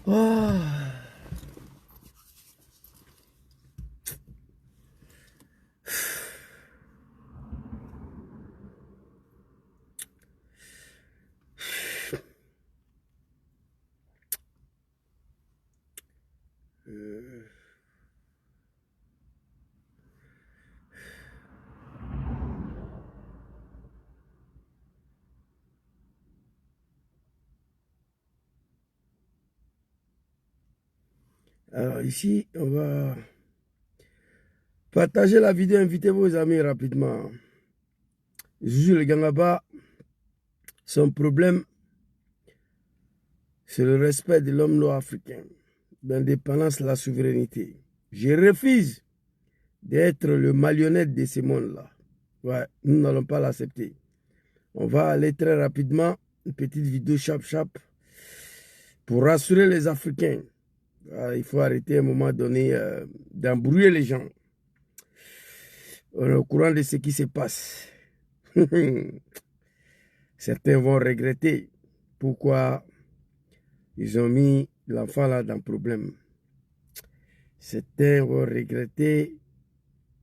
Ah. Alors ici, on va partager la vidéo, invitez vos amis rapidement. Jules le Gangaba, son problème, c'est le respect de l'homme noir africain, l'indépendance, la souveraineté. Je refuse d'être le marionnette de ce monde-là. Ouais, nous n'allons pas l'accepter. On va aller très rapidement, une petite vidéo chap pour rassurer les Africains. Il faut arrêter à un moment donné d'embrouiller les gens. On est au courant de ce qui se passe. Certains vont regretter pourquoi ils ont mis l'enfant là dans le problème. Certains vont regretter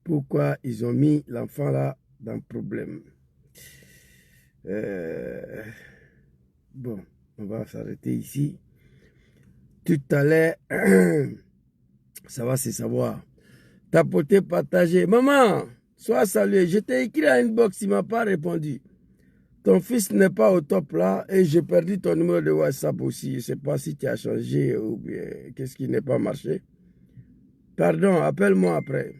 pourquoi ils ont mis l'enfant là dans le problème. Bon, on va s'arrêter ici. Tout à l'heure, ça va se savoir. Tapoter, partager. Maman, sois salué. Je t'ai écrit à inbox, il ne m'a pas répondu. Ton fils n'est pas au top là et j'ai perdu ton numéro de WhatsApp aussi. Je ne sais pas si tu as changé ou bien qu'est-ce qui n'est pas marché. Pardon, appelle-moi après.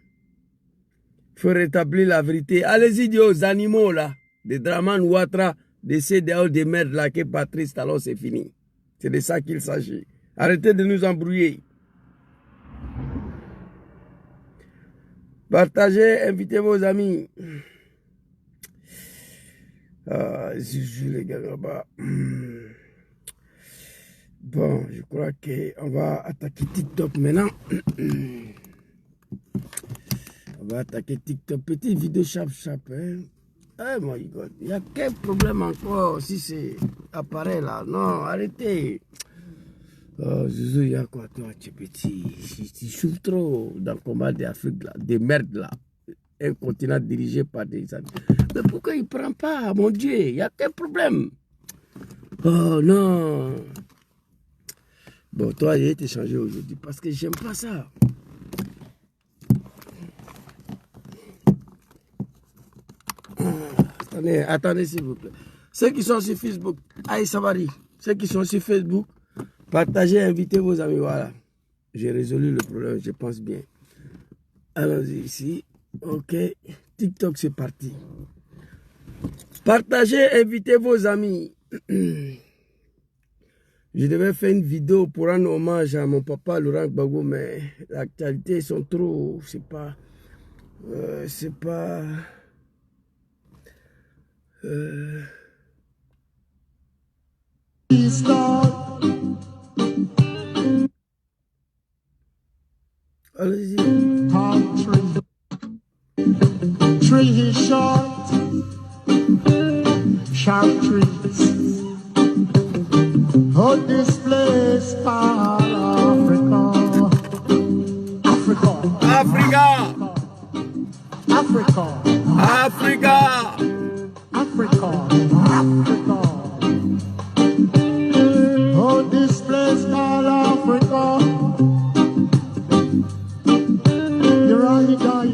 Il faut rétablir la vérité. Allez-y, dis aux animaux là, des Draman Ouattara, des CDAO, des merdes là, que Patrice Talon, c'est fini. C'est de ça qu'il s'agit. Arrêtez de nous embrouiller. Partagez, invitez vos amis. Juju les gars là-bas. Bon, je crois qu'on va attaquer TikTok maintenant. On va attaquer TikTok. Petite vidéo chap. Hein? Oh my God. Il y a quel problème encore si c'est appareil là? Non, arrêtez. Oh, Zouzou, il y a quoi toi, tu petit? Tu souffres trop dans le combat d'Afrique là, des merdes là. Un continent dirigé par des amis. Mais pourquoi il ne prend pas, mon Dieu? Il y a quel problème? Oh non. Bon, toi, il a été changé aujourd'hui parce que j'aime pas ça. Attendez s'il vous plaît. Ceux qui sont sur Facebook, aïe Savary, ceux qui sont sur Facebook, partagez, invitez vos amis, voilà. J'ai résolu le problème, je pense bien. Allons-y ici. Ok, TikTok c'est parti. Partagez, invitez vos amis. Je devais faire une vidéo pour rendre hommage à mon papa Laurent Gbagbo, mais l'actualité sont trop, c'est pas. Allez-y. Tree is short, sharp trees. Hold this place called Africa. Africa. Africa. Africa. Africa. Africa. Hold this place called Africa. You ride on,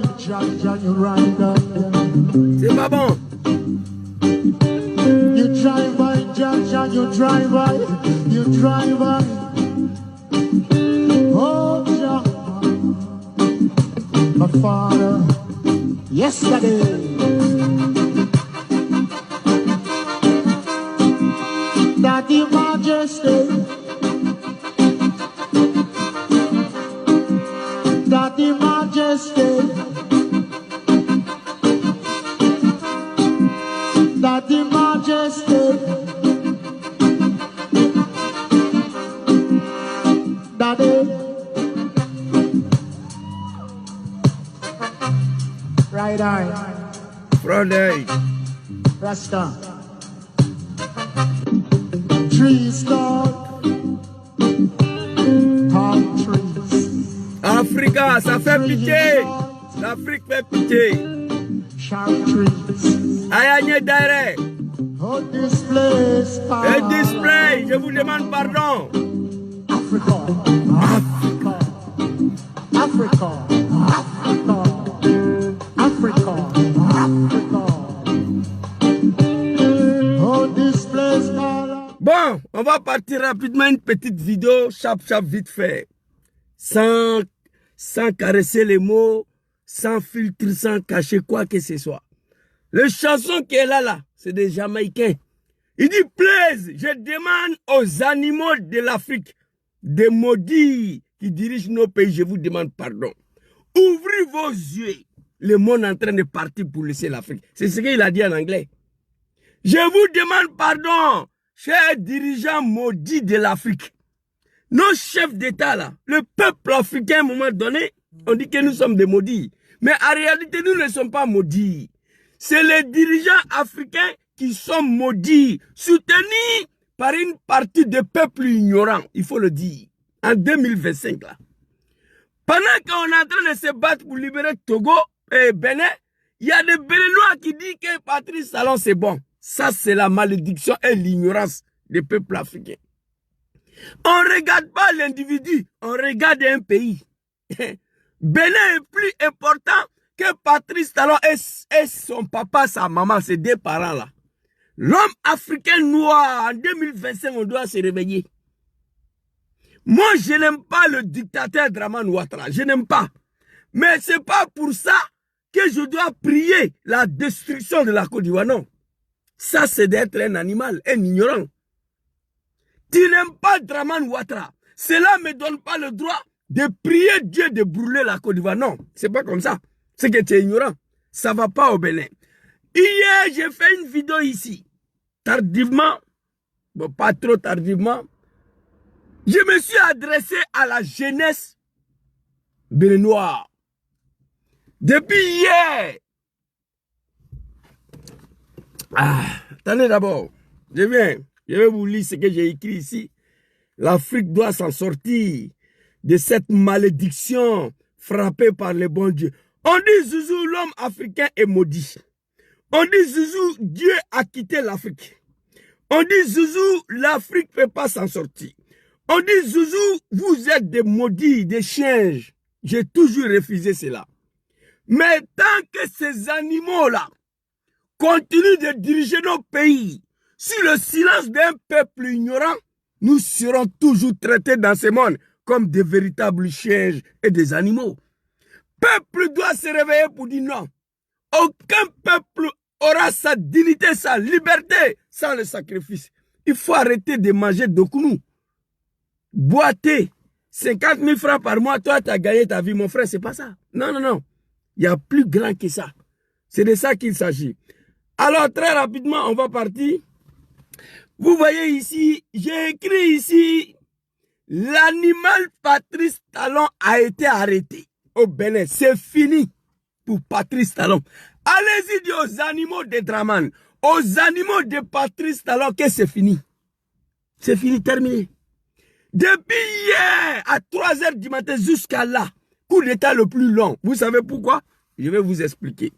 you ride on. C'est pas bon. You drive by, Jaja, you drive by, you drive by. Oh, Jah, my father, yesterday. Daddy Majesty, Daddy Majesty, Daddy Majesty, Daddy. Right eye, Friday. Rasta. Trees talk, cas, ça fait pitié. L'Afrique fait pitié. Ayanye Daire. Et display, je vous demande pardon. Africa, Africa, Africa, Africa, Africa. Oh, this place, bon, on va partir rapidement une petite vidéo, chap vite fait. Sans caresser les mots, sans filtre, sans cacher quoi que ce soit. Les chansons qui est là, c'est des Jamaïcains. Il dit, plaise, je demande aux animaux de l'Afrique, des maudits qui dirigent nos pays, je vous demande pardon. Ouvrez vos yeux. Le monde est en train de partir pour laisser l'Afrique. C'est ce qu'il a dit en anglais. Je vous demande pardon, chers dirigeants maudits de l'Afrique. Nos chefs d'État, là, le peuple africain, à un moment donné, on dit que nous sommes des maudits. Mais en réalité, nous ne sommes pas maudits. C'est les dirigeants africains qui sont maudits, soutenus par une partie de peuples ignorants, il faut le dire, en 2025 là. Pendant qu'on est en train de se battre pour libérer Togo et Bénin, il y a des Béninois qui disent que Patrice Talon c'est bon. Ça c'est la malédiction et l'ignorance des peuples africains. On ne regarde pas l'individu, on regarde un pays. Bénin est plus important que Patrice Talon et son papa, sa maman, ses deux parents là. L'homme africain noir, en 2025, on doit se réveiller. Moi, je n'aime pas le dictateur Dramane Ouattara. Je n'aime pas. Mais ce n'est pas pour ça que je dois prier la destruction de la Côte d'Ivoire. Non. Ça, c'est d'être un animal, un ignorant. Tu n'aimes pas Dramane Ouattara. Cela ne me donne pas le droit de prier Dieu de brûler la Côte d'Ivoire. Non, c'est pas comme ça. C'est que tu es ignorant. Ça ne va pas au Bénin. Hier, j'ai fait une vidéo ici. Tardivement, bon, pas trop tardivement, je me suis adressé à la jeunesse béninoise. Depuis hier. Attendez d'abord. Je vais vous lire ce que j'ai écrit ici. L'Afrique doit s'en sortir de cette malédiction frappée par les bons dieux. On dit Zouzou, l'homme africain est maudit. On dit Zouzou, Dieu a quitté l'Afrique. On dit Zouzou, l'Afrique ne peut pas s'en sortir. On dit Zouzou, vous êtes des maudits, des chiens. J'ai toujours refusé cela. Mais tant que ces animaux-là continuent de diriger nos pays sur le silence d'un peuple ignorant, nous serons toujours traités dans ce monde comme des véritables chiens et des animaux. Peuple doit se réveiller pour dire non. Aucun peuple aura sa dignité, sa liberté sans le sacrifice. Il faut arrêter de manger d'okounou. Boiter 50 000 francs par mois, toi tu as gagné ta vie, mon frère, c'est pas ça. Non, non, non. Il y a plus grand que ça. C'est de ça qu'il s'agit. Alors très rapidement, on va partir. Vous voyez ici, j'ai écrit ici, l'animal Patrice Talon a été arrêté au Bénin. C'est fini pour Patrice Talon. Allez-y dire aux animaux de Dramane, aux animaux de Patrice Talon que c'est fini. C'est fini, terminé. Depuis hier, à 3 h du matin jusqu'à là, coup d'état le plus long. Vous savez pourquoi? Je vais vous expliquer.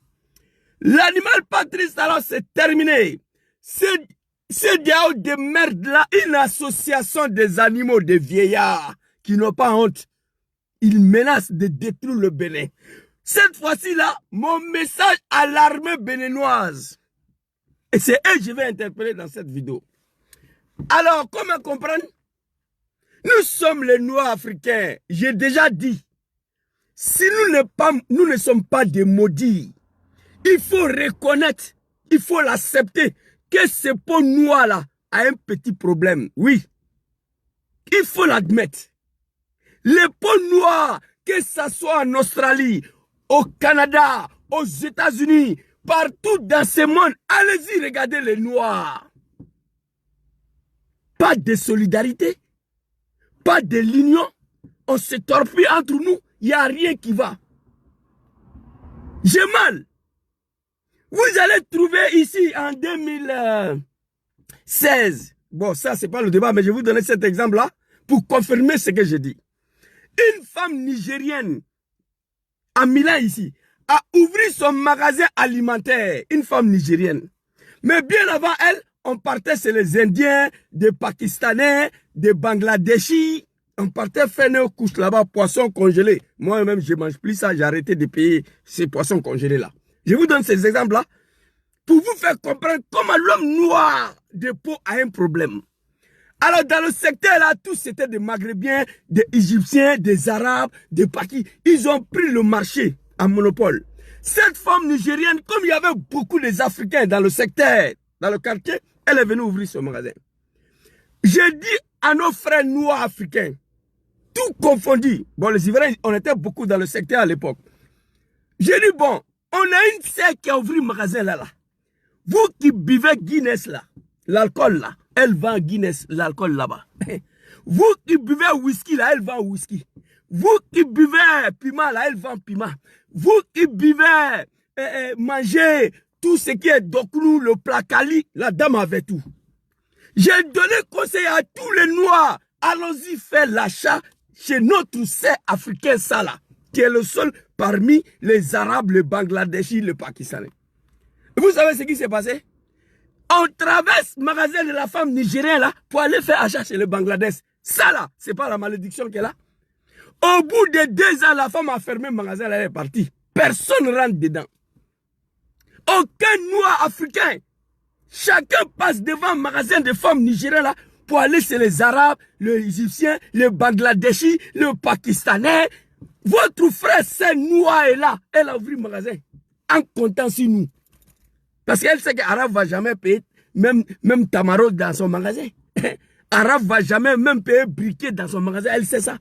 L'animal Patrice Talon, c'est terminé. C'est diao de merde là, une association des animaux, des vieillards, qui n'ont pas honte. Ils menacent de détruire le Bénin. Cette fois-ci là, mon message à l'armée béninoise. Et c'est eux que je vais interpeller dans cette vidéo. Alors, comment comprendre? Nous sommes les Noirs africains. J'ai déjà dit, si nous ne sommes pas des maudits, il faut reconnaître, il faut l'accepter que ce peau noir-là a un petit problème. Oui, il faut l'admettre. Les peaux noires, que ce soit en Australie, au Canada, aux États-Unis, partout dans ce monde, allez-y, regardez les Noirs. Pas de solidarité, pas de l'union, on se torpille entre nous, il n'y a rien qui va. J'ai mal. Vous allez trouver ici en 2016, bon ça c'est pas le débat, mais je vais vous donner cet exemple-là pour confirmer ce que je dis. Une femme nigérienne à Milan ici, a ouvert son magasin alimentaire, une femme nigérienne. Mais bien avant elle, on partait chez les Indiens, des Pakistanais, des Bangladeshis. On partait faire nos couches là-bas, poissons congelés. Moi-même, je ne mange plus ça, j'ai arrêté de payer ces poissons congelés-là. Je vous donne ces exemples-là pour vous faire comprendre comment l'homme noir de peau a un problème. Alors, dans le secteur là, tous c'était des Maghrébiens, des Égyptiens, des Arabes, des Pakis. Ils ont pris le marché en monopole. Cette femme nigérienne, comme il y avait beaucoup des Africains dans le secteur, dans le quartier, elle est venue ouvrir ce magasin. J'ai dit à nos frères noirs africains, tout confondu, bon, les Ivoiriens, on était beaucoup dans le secteur à l'époque. J'ai dit, bon, on a une sœur qui a ouvert un magasin là. Vous qui buvez Guinness là, l'alcool là, elle vend Guinness, l'alcool là-bas. Vous qui buvez whisky là, elle vend whisky. Vous qui buvez piment là, elle vend piment. Vous qui buvez, mangez tout ce qui est doknou, le placali, la dame avait tout. J'ai donné conseil à tous les noirs, allons-y faire l'achat chez notre sœur africain Salah, qui est le seul parmi les Arabes, les Bangladeshis, les Pakistanais. Vous savez ce qui s'est passé? On traverse le magasin de la femme nigérienne là pour aller faire achat chez le Bangladesh. Ça là, c'est pas la malédiction qu'elle a. Au bout de 2 ans, la femme a fermé le magasin, elle est partie. Personne ne rentre dedans. Aucun noir africain. Chacun passe devant un magasin de femmes nigériennes là pour aller chez les Arabes, les Égyptiens, les Bangladeshis, les Pakistanais. Votre frère, c'est noir est là. Elle a ouvert le magasin en comptant sur nous. Parce qu'elle sait qu'Arabe ne va jamais payer même Tamaro dans son magasin. Arabe ne va jamais même payer briquet dans son magasin. Elle sait ça.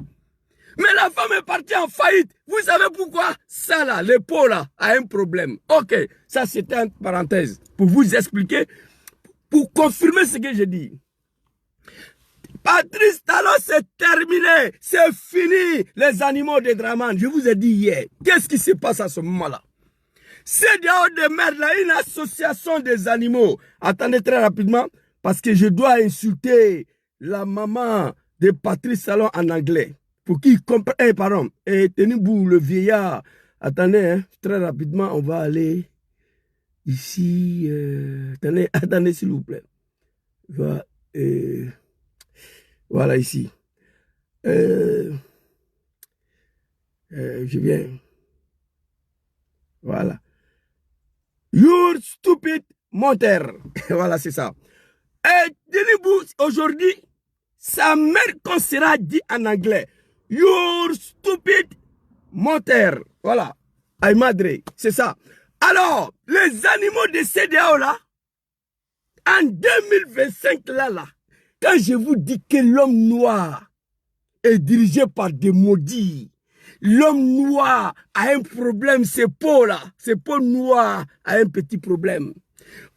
Mais la femme est partie en faillite. Vous savez pourquoi? Ça là, l'épaule là, a un problème. Ok, ça c'était une parenthèse pour vous expliquer, pour confirmer ce que j'ai dit. Patrice Talon, c'est terminé. C'est fini, les animaux de Draman. Je vous ai dit hier. Qu'est-ce qui se passe à ce moment-là? C'est dehors de merde là, une association des animaux. Attendez très rapidement, parce que je dois insulter la maman de Patrice Talon en anglais. Pour qu'il comprenne, pardon, et tenez-vous le vieillard. Attendez, hein, très rapidement, on va aller ici. Attendez s'il vous plaît. Voilà ici. Je viens. Voilà. You're stupid menteur. Voilà, c'est ça. Et tenez-vous, aujourd'hui, sa mère qu'on sera dit en anglais. You're stupid menteur. Voilà. Ay madre, c'est ça. Alors, les animaux de CEDEAO là, en 2025 là, quand je vous dis que l'homme noir est dirigé par des maudits, l'homme noir a un problème, ces peaux là, ces peaux noires a un petit problème.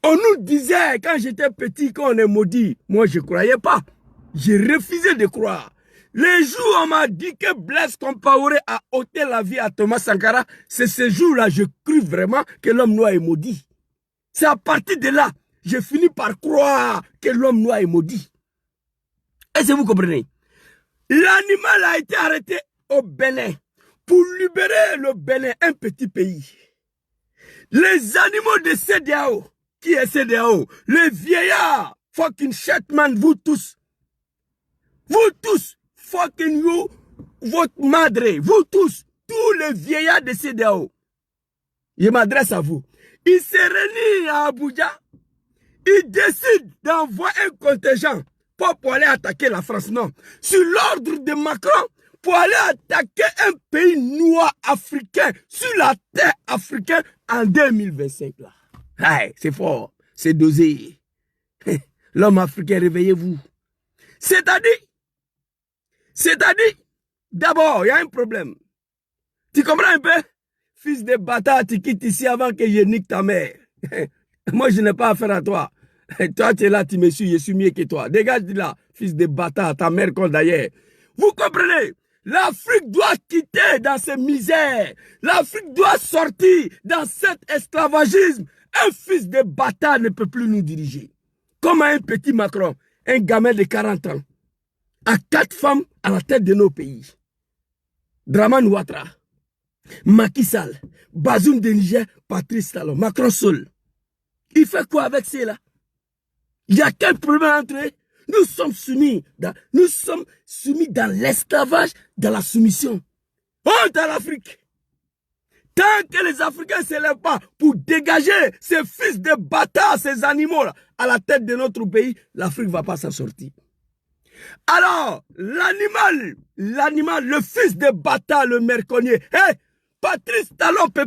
On nous disait, quand j'étais petit, qu'on est maudit, moi je ne croyais pas. J'ai refusé de croire. Les jours où on m'a dit que Blaise Compaoré a ôté la vie à Thomas Sankara, c'est ce jour-là je crus vraiment que l'homme noir est maudit. C'est à partir de là, j'ai fini par croire que l'homme noir est maudit. Est-ce que vous comprenez? L'animal a été arrêté au Bénin pour libérer le Bénin, un petit pays. Les animaux de CEDEAO, qui est CEDEAO? Les vieillards, fucking Shetman, vous tous, fucking you, votre madre, vous tous les vieillards de CEDEAO, je m'adresse à vous. Ils se réunissent à Abuja, ils décident d'envoyer un contingent pour aller attaquer la France, non. Sur l'ordre de Macron, pour aller attaquer un pays noir africain, sur la terre africaine, en 2025. Hey, c'est fort, c'est dosé. L'homme africain, réveillez-vous. C'est-à-dire, d'abord, il y a un problème. Tu comprends un peu? Fils de bâtard, tu quittes ici avant que je nique ta mère. Moi, je n'ai pas affaire à toi. Toi, tu es là, tu me suis, je suis mieux que toi. Dégage de là, fils de bâtard, ta mère compte d'ailleurs. Vous comprenez? L'Afrique doit quitter dans ces misères. L'Afrique doit sortir dans cet esclavagisme. Un fils de bâtard ne peut plus nous diriger. Comme un petit Macron, un gamin de 40 ans, a 4 femmes à la tête de nos pays. Draman Ouattara. Macky Sall, Bazoum de Niger, Patrice Talon, Macron seul. Il fait quoi avec ceux-là? Il y a quel problème entre eux? Nous sommes soumis dans l'esclavage, dans la soumission. Honte à l'Afrique. Tant que les Africains ne se lèvent pas pour dégager ces fils de bâtards, ces animaux-là, à la tête de notre pays, l'Afrique ne va pas s'en sortir. Alors, l'animal, le fils de bâtard, le merconnier, Patrice Talon peut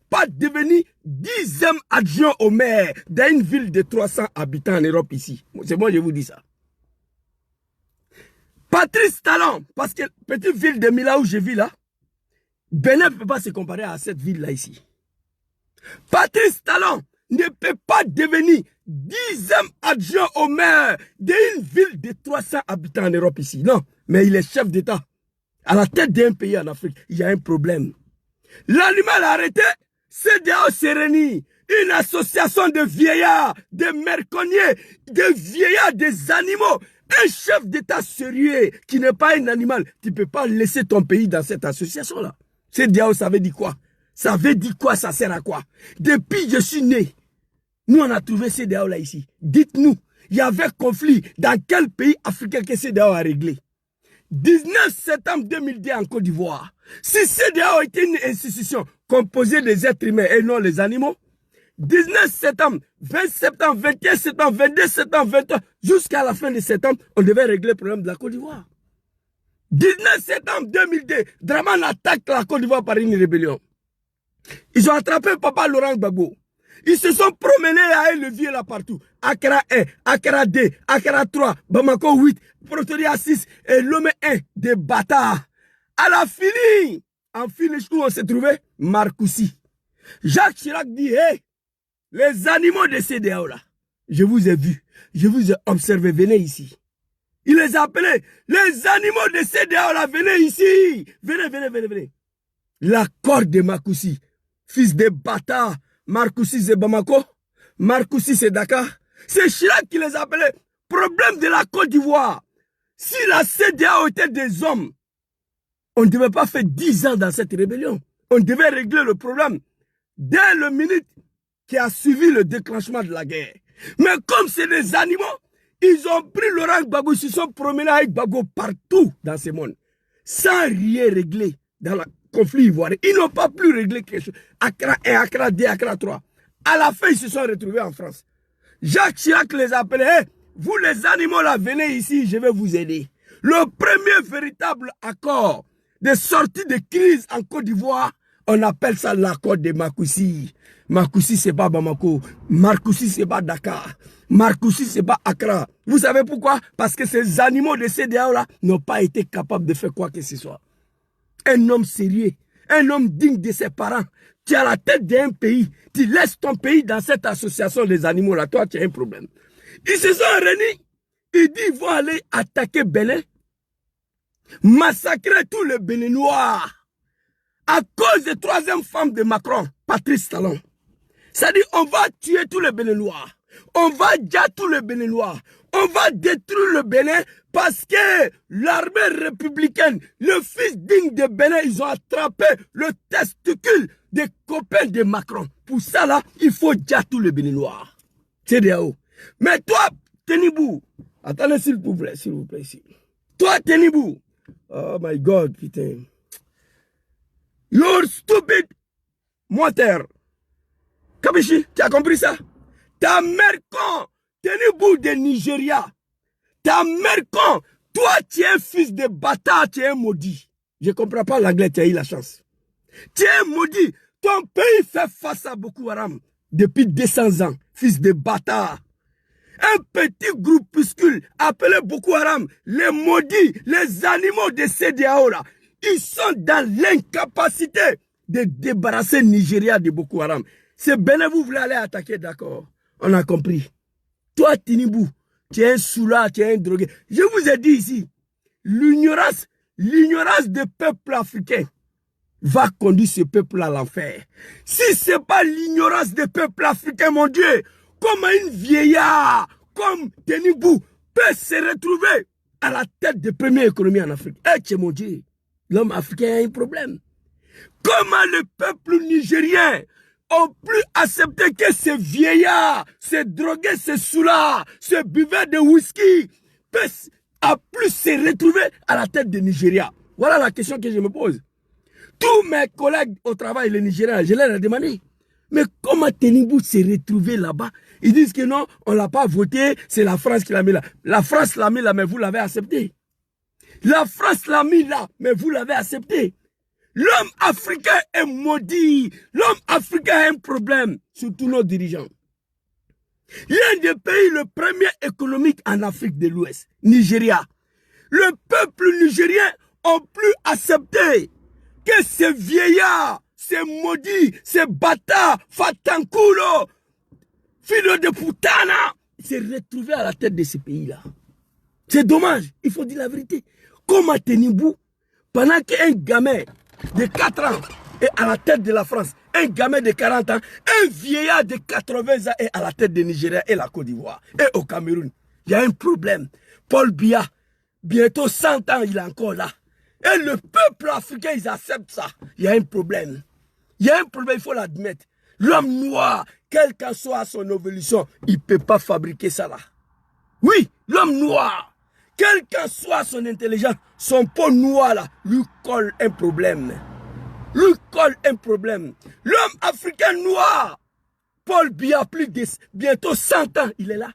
pas devenir 10e adjoint au maire d'une ville de 300 habitants en Europe ici. C'est moi, je vous dis ça. Patrice Talon, parce que petite ville de Mila où je vis là, Benin ne peut pas se comparer à cette ville-là ici. Patrice Talon ne peut pas devenir 10e adjoint au maire d'une ville de 300 habitants en Europe ici. Non, mais il est chef d'État. À la tête d'un pays en Afrique, il y a un problème. L'animal arrêté, CEDEAO Sérénie, une association de vieillards, de merconniers, de vieillards, des animaux. Un chef d'État sérieux qui n'est pas un animal, tu ne peux pas laisser ton pays dans cette association-là. CEDEAO, ça veut dire quoi? Ça veut dire quoi? Ça sert à quoi? Depuis que je suis né, nous on a trouvé CEDEAO là ici. Dites-nous, il y avait conflit dans quel pays africain que CEDEAO a réglé? 19 septembre 2002 en Côte d'Ivoire. Si CEDEAO était une institution composée des êtres humains et non les animaux, 19 septembre, 20 septembre, 21 septembre, 22 septembre, 23, jusqu'à la fin de septembre, on devait régler le problème de la Côte d'Ivoire. 19 septembre 2002, Draman attaque la Côte d'Ivoire par une rébellion. Ils ont attrapé Papa Laurent Gbagbo. Ils se sont promenés à un levier là partout. Accra 1, Accra 2, Accra 3, Bamako 8, Pretoria 6 et Lomé 1, des bâtards. À la fini, en finish où on s'est trouvé, Marcoussis. Jacques Chirac dit, hey, les animaux de CEDEAO là, je vous ai vus, je vous ai observé, venez ici. Il les a appelés, les animaux de CEDEAO là, venez ici. Venez, venez, venez, venez. L'accord de Marcoussis, fils de bâtard, Marcoussis c'est Bamako, Marcoussis c'est Dakar. C'est Chirac qui les a appelés. Problème de la Côte d'Ivoire. Si la CEDEAO était des hommes, on ne devait pas faire 10 ans dans cette rébellion. On devait régler le problème dès le minute qui a suivi le déclenchement de la guerre. Mais comme c'est des animaux, ils ont pris Laurent Gbagbo, ils se sont promenés avec Gbagbo partout dans ce monde, sans rien régler dans le conflit ivoirien. Ils n'ont pas pu régler quelque chose. Accra 1, Accra 2, Accra 3. À la fin, ils se sont retrouvés en France. Jacques Chirac les appelait, hey, vous les animaux là, venez ici, je vais vous aider. Le premier véritable accord de sortie de crise en Côte d'Ivoire, on appelle ça l'accord de Marcoussis. Marcoussis, c'est pas Bamako. Marcoussis, c'est pas Dakar. Marcoussis, c'est pas Accra. Vous savez pourquoi? Parce que ces animaux de CEDEAO là n'ont pas été capables de faire quoi que ce soit. Un homme sérieux, un homme digne de ses parents, tu es à la tête d'un pays, tu laisses ton pays dans cette association des animaux là, toi tu as un problème. Ils se sont réunis, ils disent qu'ils vont aller attaquer Bénin, massacrer tous les Béninois à cause de troisième femme de Macron, Patrice Talon. C'est-à-dire on va tuer tous les Béninois, on va dire tous les Béninois, on va détruire le Bénin parce que l'armée républicaine, le fils digne de Bénin, ils ont attrapé le testicule des copains de Macron. Pour ça là, il faut dire tous les Béninois. CEDEAO. Mais toi, Tenibou, attendez s'il vous plaît, ici. Toi, Tenibou, oh my God, putain. You're stupid menteur. Kabichi, tu as compris ça? Ta mère con, Tenibou de Nigeria. Ta mère con, toi tu es un fils de bâtard, tu es un maudit. Je ne comprends pas l'anglais, tu as eu la chance. Tu es un maudit. Ton pays fait face à Boko Haram depuis 200 ans, fils de bâtard. Un petit groupuscule appelé Boko Haram, les maudits, les animaux de CEDEAO là, ils sont dans l'incapacité de débarrasser Nigeria de Boko Haram. C'est Bénin, vous voulez aller attaquer, d'accord? On a compris. Toi, Tinibou, tu es un soulard, tu es un drogué. Je vous ai dit ici, l'ignorance des peuples africains va conduire ce peuple à l'enfer. Si ce n'est pas l'ignorance des peuples africains, mon Dieu, comment une vieillard comme Tenibou peut se retrouver à la tête de première économie en Afrique? Eh, mon Dieu, l'homme africain a un problème. Comment le peuple nigérien ont plus accepté que ces vieillards, ces drogués, ces soulards, ces buveurs de whisky a plus se retrouver à la tête du Nigeria? Voilà la question que je me pose. Tous mes collègues au travail, les Nigériens, je leur ai demandé, mais comment Tenibou s'est retrouvé là-bas? Ils disent que non, on ne l'a pas voté, c'est la France qui l'a mis là. La France l'a mis là, mais vous l'avez accepté. La France l'a mis là, mais vous l'avez accepté. L'homme africain est maudit. L'homme africain a un problème, surtout nos dirigeants. L'un des pays le premier économique en Afrique de l'Ouest, Nigeria. Le peuple nigérien n'a plus accepté que ces vieillards, ces maudits, ces bâtards, Fatankulo, filo de putana, s'est retrouvé à la tête de ce pays-là. C'est dommage, il faut dire la vérité. Comment Tenibou, pendant qu'un gamin de 4 ans est à la tête de la France, un gamin de 40 ans, un vieillard de 80 ans est à la tête de Nigeria et la Côte d'Ivoire et au Cameroun. Il y a un problème. Paul Biya, bientôt 100 ans, il est encore là. Et le peuple africain, ils acceptent ça. Il y a un problème. Il y a un problème, il faut l'admettre. L'homme noir, quelle qu'en soit son évolution, il ne peut pas fabriquer ça là. Oui, l'homme noir, quelle qu'en soit son intelligence, son peau noir là, lui colle un problème. Lui colle un problème. L'homme africain noir, Paul Biya, plus de bientôt 100 ans, il est là.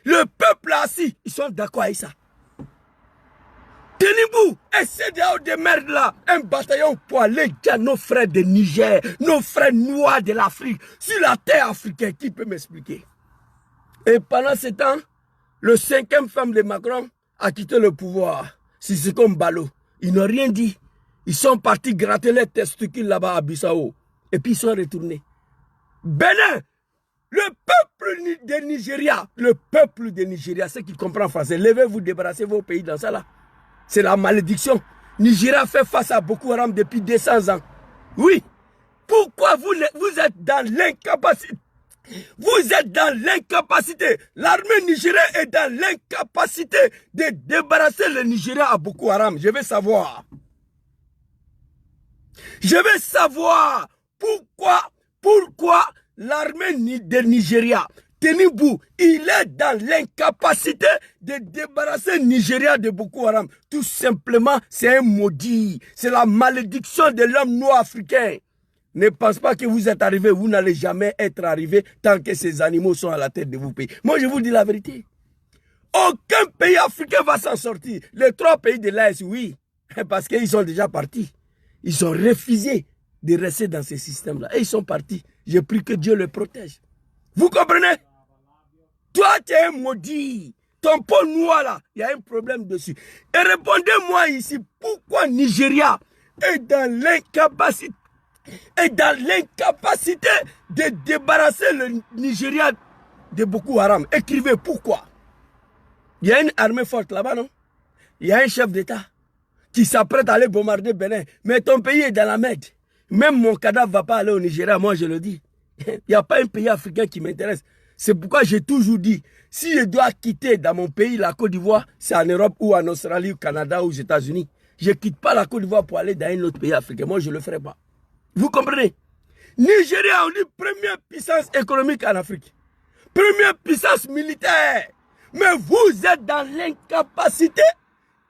Le peuple assis, ils sont d'accord avec ça. Tenibou, et CEDEAO de merde là, un bataillon pour aller à nos frères de Niger, nos frères noirs de l'Afrique, sur la terre africaine, qui peut m'expliquer? Et pendant ce temps, le 5e femme de Macron a quitté le pouvoir. C'est comme Balo. Ils n'ont rien dit. Ils sont partis gratter les testicules là-bas à Bissau. Et puis ils sont retournés. Bénin, le peuple de Nigeria, ceux qui comprennent français, levez-vous, débarrassez vos pays dans ça là. C'est la malédiction. Nigeria fait face à Boko Haram depuis 200 ans. Oui. Pourquoi vous êtes dans l'incapacité? Vous êtes dans l'incapacité. L'armée nigérienne est dans l'incapacité de débarrasser le Nigeria à Boko Haram. Je veux savoir. Je veux savoir pourquoi l'armée de Nigeria, Tenibou, il est dans l'incapacité de débarrasser le Nigeria de Boko Haram. Tout simplement, c'est un maudit. C'est la malédiction de l'homme noir africain. Ne pense pas que vous êtes arrivé, vous n'allez jamais être arrivé tant que ces animaux sont à la tête de vos pays. Moi, je vous dis la vérité. Aucun pays africain va s'en sortir. Les 3 pays de l'Est, oui, parce qu'ils sont déjà partis. Ils ont refusé de rester dans ce système-là. Et ils sont partis. J'ai pris que Dieu les protège. Vous comprenez? Toi, tu es un maudit. Ton peau noir là, il y a un problème dessus. Et répondez-moi ici, pourquoi Nigeria est dans l'incapacité de débarrasser le Nigeria de Boko Haram? Écrivez pourquoi. Il y a une armée forte là-bas, non? Il y a un chef d'État qui s'apprête à aller bombarder Bénin. Mais ton pays est dans la merde. Même mon cadavre ne va pas aller au Nigeria, moi je le dis. Il n'y a pas un pays africain qui m'intéresse. C'est pourquoi j'ai toujours dit, si je dois quitter dans mon pays, la Côte d'Ivoire, c'est en Europe ou en Australie, au Canada ou aux États-Unis. Je ne quitte pas la Côte d'Ivoire pour aller dans un autre pays africain. Moi, je ne le ferai pas. Vous comprenez? Nigeria, on dit première puissance économique en Afrique. Première puissance militaire. Mais vous êtes dans l'incapacité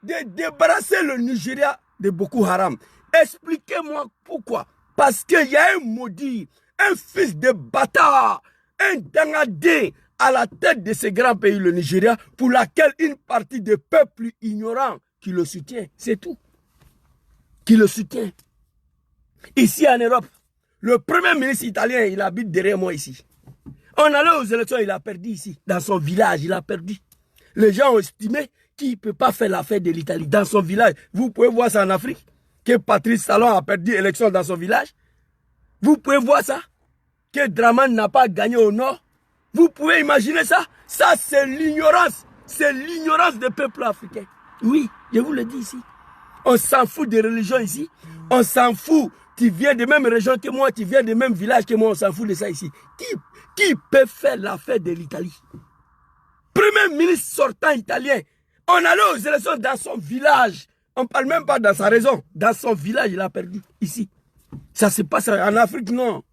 de débarrasser le Nigeria de Boko Haram. Expliquez-moi pourquoi. Parce qu'il y a un maudit, un fils de bâtard, un dangadé à la tête de ce grand pays, le Nigeria, pour laquelle une partie des peuples ignorants qui le soutient. C'est tout. Qui le soutient. Ici en Europe, le premier ministre italien, il habite derrière moi ici. On allait aux élections, il a perdu ici. Dans son village, il a perdu. Les gens ont estimé qu'il ne peut pas faire l'affaire de l'Italie. Dans son village, vous pouvez voir ça en Afrique, que Patrice Talon a perdu l'élection dans son village. Vous pouvez voir ça, que Draman n'a pas gagné au nord. Vous pouvez imaginer ça. Ça, c'est l'ignorance. C'est l'ignorance des peuples africains. Oui, je vous le dis ici. On s'en fout des religions ici. On s'en fout. Tu viens de même région que moi, tu viens de même village que moi, on s'en fout de ça ici. Qui peut faire l'affaire de l'Italie? Premier ministre sortant italien. On allait aux élections dans son village. On ne parle même pas dans sa raison. Dans son village, il a perdu. Ici. Ça se passe en Afrique, non.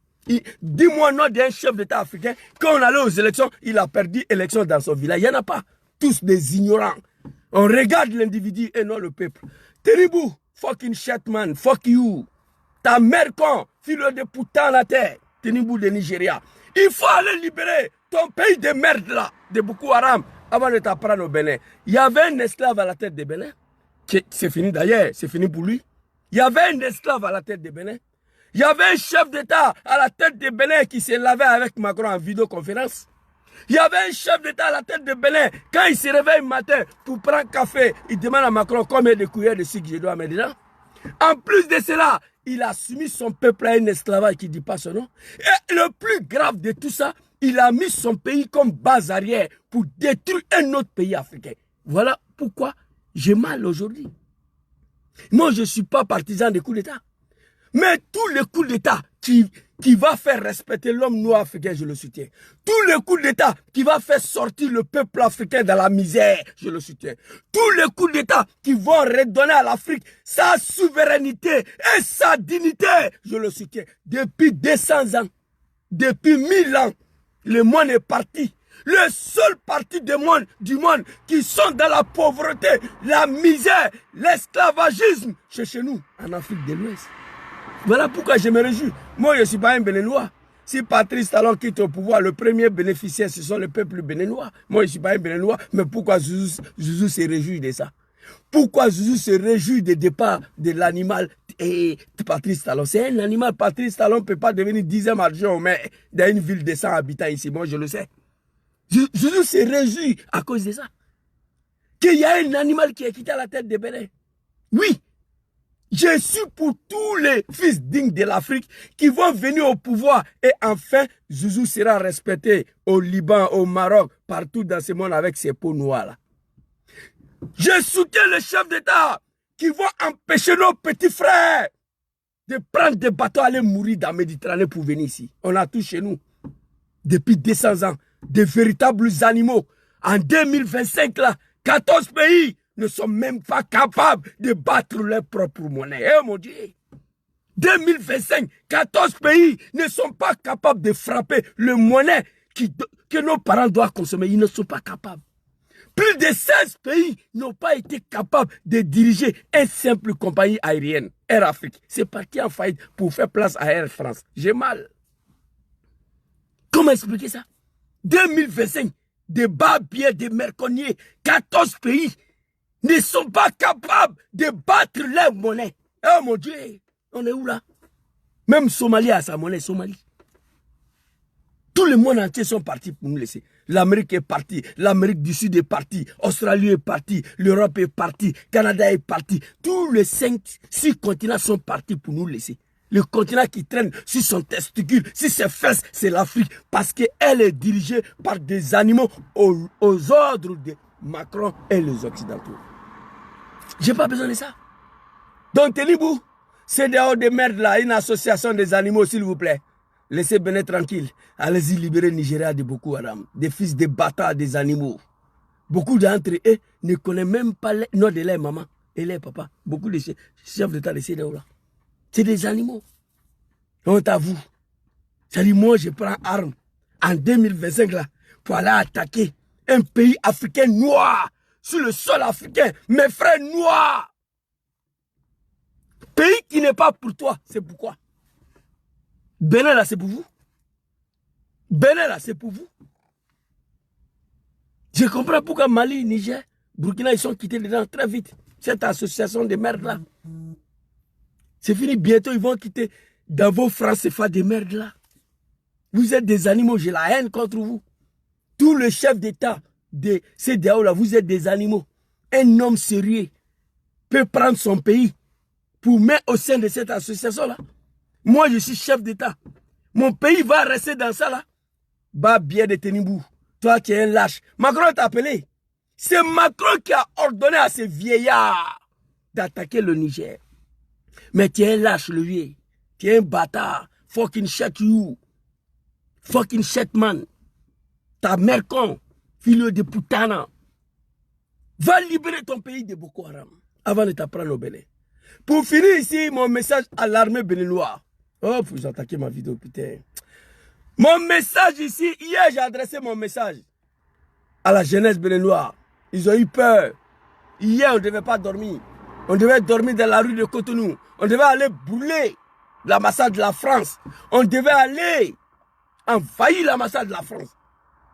Dis-moi nom d'un chef d'État africain, quand on allait aux élections, il a perdu l'élection dans son village. Il n'y en a pas. Tous des ignorants. On regarde l'individu et non le peuple. Tenibou, fucking shitman, fuck you. Ta mère con, fille de putain la terre. Tenibou de Nigeria. Il faut aller libérer ton pays de merde là, de Boko Haram, avant de t'apprendre au Bénin. Il y avait un esclave à la tête de Bénin. C'est fini d'ailleurs, c'est fini pour lui. Il y avait un esclave à la tête de Bénin. Il y avait un chef d'État à la tête de Bénin qui se lavait avec Macron en vidéoconférence. Il y avait un chef d'État à la tête de Bénin. Quand il se réveille le matin pour prendre café, il demande à Macron combien de cuillères de sucre je dois mettre dedans. En plus de cela, il a soumis son peuple à un esclavage qui ne dit pas son nom. Et le plus grave de tout ça, il a mis son pays comme base arrière pour détruire un autre pays africain. Voilà pourquoi j'ai mal aujourd'hui. Moi, je ne suis pas partisan des coups d'État. Mais tous les coups d'État qui va faire respecter l'homme noir africain, je le soutiens. Tous les coups d'État qui va faire sortir le peuple africain de la misère, je le soutiens. Tous les coups d'État qui vont redonner à l'Afrique sa souveraineté et sa dignité, je le soutiens. Depuis 200 ans, depuis 1000 ans, le monde est parti. Le seul parti du monde qui sont dans la pauvreté, la misère, l'esclavagisme, c'est chez nous, en Afrique de l'Ouest. Voilà pourquoi je me réjouis. Moi, je ne suis pas un Béninois. Si Patrice Talon quitte au pouvoir, le premier bénéficiaire, ce sont le peuple béninois. Moi, je ne suis pas un Béninois, mais pourquoi Zouzou se réjouit de ça? Pourquoi Zouzou se réjouit du départ de l'animal et Patrice Talon? C'est un animal. Patrice Talon ne peut pas devenir 10e adjoint mais dans une ville de 100 habitants ici. Moi, je le sais. Zouzou se réjouit à cause de ça. Qu'il y a un animal qui est quitté à la tête de Bénin. Oui. Je suis pour tous les fils dignes de l'Afrique qui vont venir au pouvoir. Et enfin, Zouzou sera respecté au Liban, au Maroc, partout dans ce monde avec ses peaux noires là. Je soutiens les chefs d'État qui vont empêcher nos petits frères de prendre des bateaux, aller mourir dans la Méditerranée pour venir ici. On a tout chez nous. Depuis 200 ans, des véritables animaux. En 2025, là, 14 pays ne sont même pas capables de battre leur propre monnaie. Eh mon Dieu! 2025, 14 pays ne sont pas capables de frapper le monnaie que nos parents doivent consommer. Ils ne sont pas capables. Plus de 16 pays n'ont pas été capables de diriger une simple compagnie aérienne, Air Afrique. C'est parti en faillite pour faire place à Air France. J'ai mal. Comment expliquer ça? 2025, des barbiers, des merconniers, 14 pays ne sont pas capables de battre leur monnaie. Oh mon Dieu, on est où là? Même Somalie a sa monnaie, Somalie. Tout le monde entier sont partis pour nous laisser. L'Amérique est partie, l'Amérique du Sud est partie, Australie est partie, l'Europe est partie, Canada est parti. Tous les 6 continents sont partis pour nous laisser. Le continent qui traîne sur son testicule, sur ses fesses, c'est l'Afrique. Parce qu'elle est dirigée par des animaux aux ordres de Macron et les Occidentaux. J'ai pas besoin de ça. Donc, Tenibou, c'est dehors de merde là, une association des animaux, s'il vous plaît. Laissez Bénin tranquille. Allez-y libérer le Nigeria de Boko Haram, des fils de bâtards des animaux. Beaucoup d'entre eux ne connaissent même pas le nom de leur maman et leur papa. Beaucoup de chefs d'État de CEDEAO là. C'est des animaux. Honte à vous. C'est-à-dire, moi, je prends arme en 2025 là pour aller attaquer un pays africain noir sur le sol africain. Mes frères noirs. Pays qui n'est pas pour toi, c'est pourquoi. Bénin là, c'est pour vous. Bénin là, c'est pour vous. Je comprends pourquoi Mali, Niger, Burkina, ils sont quittés dedans très vite. Cette association de merde là. C'est fini, bientôt ils vont quitter dans vos francs CFA de merde là. Vous êtes des animaux, j'ai la haine contre vous. Tous les chefs d'État de CEDEAO là, vous êtes des animaux. Un homme sérieux peut prendre son pays pour mettre au sein de cette association là. Moi, je suis chef d'État. Mon pays va rester dans ça là. Bah, bien de Tenibou. Toi qui es un lâche. Macron t'a appelé. C'est Macron qui a ordonné à ces vieillards d'attaquer le Niger. Mais tu es un lâche, le vieux. Tu es un bâtard. Fucking shut you. Fucking shit man. Ta mère con. Fille de putana. Va libérer ton pays de Boko Haram avant de t'apprendre au Bénin. Pour finir ici, mon message à l'armée béninoise. Oh, vous attaquez ma vidéo, putain. Mon message ici, hier j'ai adressé mon message à la jeunesse béninoise. Ils ont eu peur. Hier, on ne devait pas dormir. On devait dormir dans la rue de Cotonou. On devait aller brûler l'ambassade de la France. On devait aller envahir l'ambassade de la France.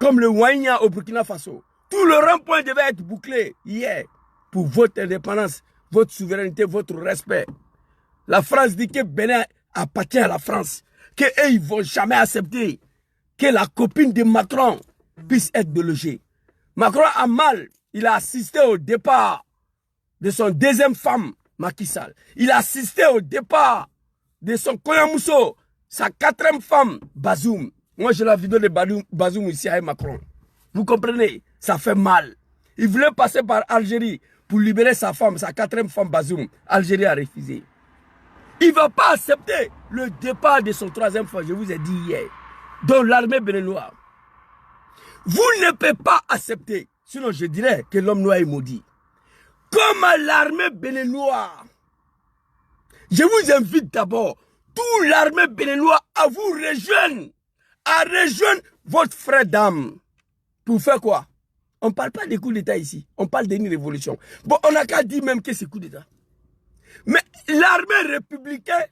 Comme le Ouagna au Burkina Faso. Tout le rond-point devait être bouclé hier pour votre indépendance, votre souveraineté, votre respect. La France dit que Bénin appartient à la France. Qu'eux, ils ne vont jamais accepter que la copine de Macron puisse être délogée. Macron a mal. Il a assisté au départ de son deuxième femme, Macky Sall. Il a assisté au départ de son Koyamousso, sa quatrième femme, Bazoum. Moi, j'ai la vidéo de Bazoum ici avec Macron. Vous comprenez? Ça fait mal. Il voulait passer par Algérie pour libérer sa femme, sa quatrième femme, Bazoum. Algérie a refusé. Il ne va pas accepter le départ de son troisième femme, je vous ai dit hier, dans l'armée béninoise. Vous ne pouvez pas accepter. Sinon, je dirais que l'homme noir est maudit. Comme à l'armée béninoise, je vous invite d'abord, toute l'armée béninoise à vous rejoindre, votre frère d'âme. Pour faire quoi? On ne parle pas des coups d'État ici. On parle d'une révolution. Bon, on n'a qu'à dire même que c'est coup d'État. Mais l'armée républicaine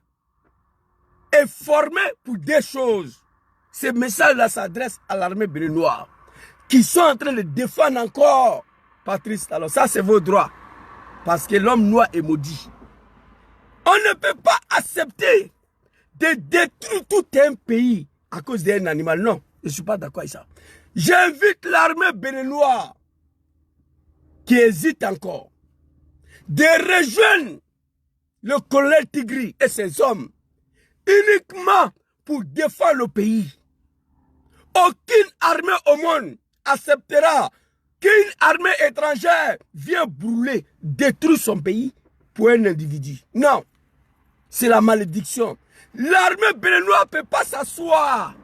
est formée pour des choses. Ce message-là s'adresse à l'armée béninoise qui sont en train de défendre encore Patrice Talon. Ça, c'est vos droits. Parce que l'homme noir est maudit. On ne peut pas accepter de détruire tout un pays à cause d'un animal. Non, je ne suis pas d'accord avec ça. J'invite l'armée béninoise qui hésite encore de rejoindre le colonel Tigri et ses hommes uniquement pour défendre le pays. Aucune armée au monde acceptera qu'une armée étrangère vienne brûler, détruire son pays pour un individu. Non, c'est la malédiction. L'armée béninoise ne peut pas s'asseoir.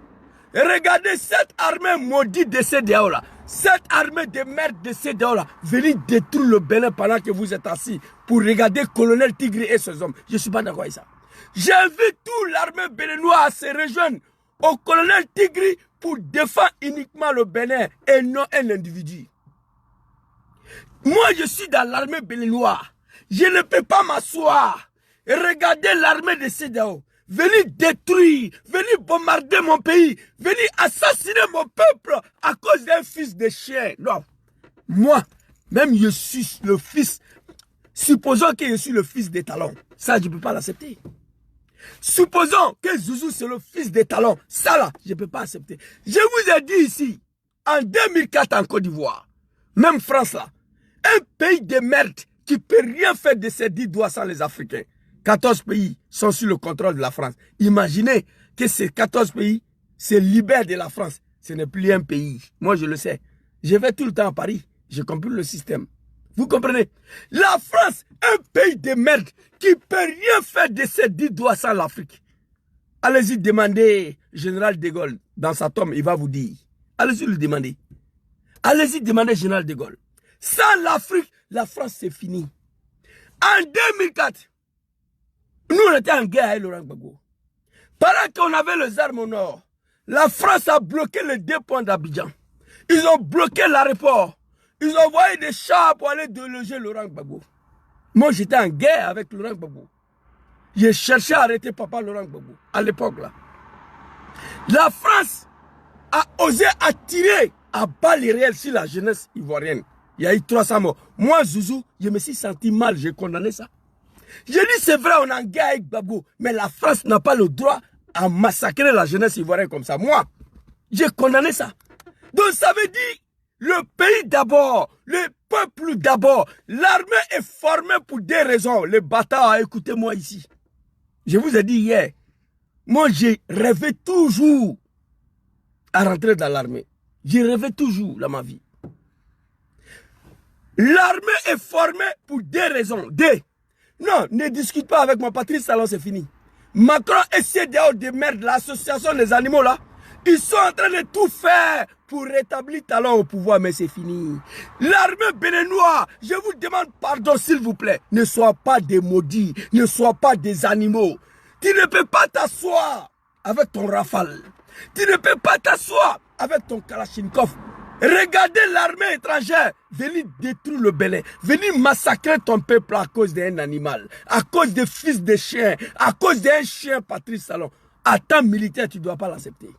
Regardez cette armée maudite de CEDEAO là. Cette armée de merde de CEDEAO là. Venez détruire le Bénin pendant que vous êtes assis pour regarder colonel Tigri et ses hommes. Je ne suis pas d'accord avec ça. J'invite toute l'armée béninoise à se rejoindre au colonel Tigri pour défendre uniquement le Bénin et non un individu. Moi, je suis dans l'armée béninoise. Je ne peux pas m'asseoir et regarder l'armée de CEDEAO. Venez détruire, venez bombarder mon pays, venez assassiner mon peuple à cause d'un fils de chien. Non. Moi, même je suis le fils. Supposons que je suis le fils des Talons. Ça, je ne peux pas l'accepter. Supposons que Zouzou, c'est le fils des Talons. Ça, là, je ne peux pas accepter. Je vous ai dit ici, en 2004 en Côte d'Ivoire, même France, là, un pays de merde qui ne peut rien faire de ses 10 doigts sans les Africains. 14 pays sont sous le contrôle de la France. Imaginez que ces 14 pays se libèrent de la France. Ce n'est plus un pays. Moi, je le sais. Je vais tout le temps à Paris. Je comprends le système. Vous comprenez? La France, un pays de merde qui ne peut rien faire de ses 10 doigts sans l'Afrique. Allez-y demander Général de Gaulle dans sa tombe, il va vous dire. Allez-y le demander. Allez-y demander Général de Gaulle. Sans l'Afrique, la France, c'est fini. En 2004, nous, on était en guerre avec Laurent Gbagbo. Pendant qu'on avait les armes au nord, la France a bloqué les 2 points d'Abidjan. Ils ont bloqué l'aéroport. Ils ont envoyé des chars pour aller déloger Laurent Gbagbo. Moi, j'étais en guerre avec Laurent Gbagbo. J'ai cherché à arrêter papa Laurent Gbagbo, à l'époque là. La France a osé attirer à balles réelles sur la jeunesse ivoirienne. Il y a eu 300 morts. Moi, Zouzou, je me suis senti mal, j'ai condamné ça. J'ai dit, c'est vrai, on est en guerre avec Gbagbo, mais la France n'a pas le droit à massacrer la jeunesse ivoirienne comme ça. Moi, j'ai condamné ça. Donc ça veut dire, le pays d'abord, le peuple d'abord. L'armée est formée pour des raisons. Les bâtards, écoutez-moi ici. Je vous ai dit hier, moi j'ai rêvé toujours à rentrer dans l'armée. J'ai rêvé toujours dans ma vie. L'armée est formée pour des raisons. Non, ne discute pas avec moi, Patrice Talon, c'est fini. Macron et CEDEAO de merde, l'association des animaux là, ils sont en train de tout faire pour rétablir Talon au pouvoir, mais c'est fini. L'armée béninoise, je vous demande pardon s'il vous plaît, ne sois pas des maudits, ne sois pas des animaux. Tu ne peux pas t'asseoir avec ton rafale. Tu ne peux pas t'asseoir avec ton Kalachnikov. Regardez l'armée étrangère venir détruire le Bénin, venir massacrer ton peuple à cause d'un animal, à cause des fils de chiens, à cause d'un chien Patrice Talon. À temps militaire, tu ne dois pas l'accepter.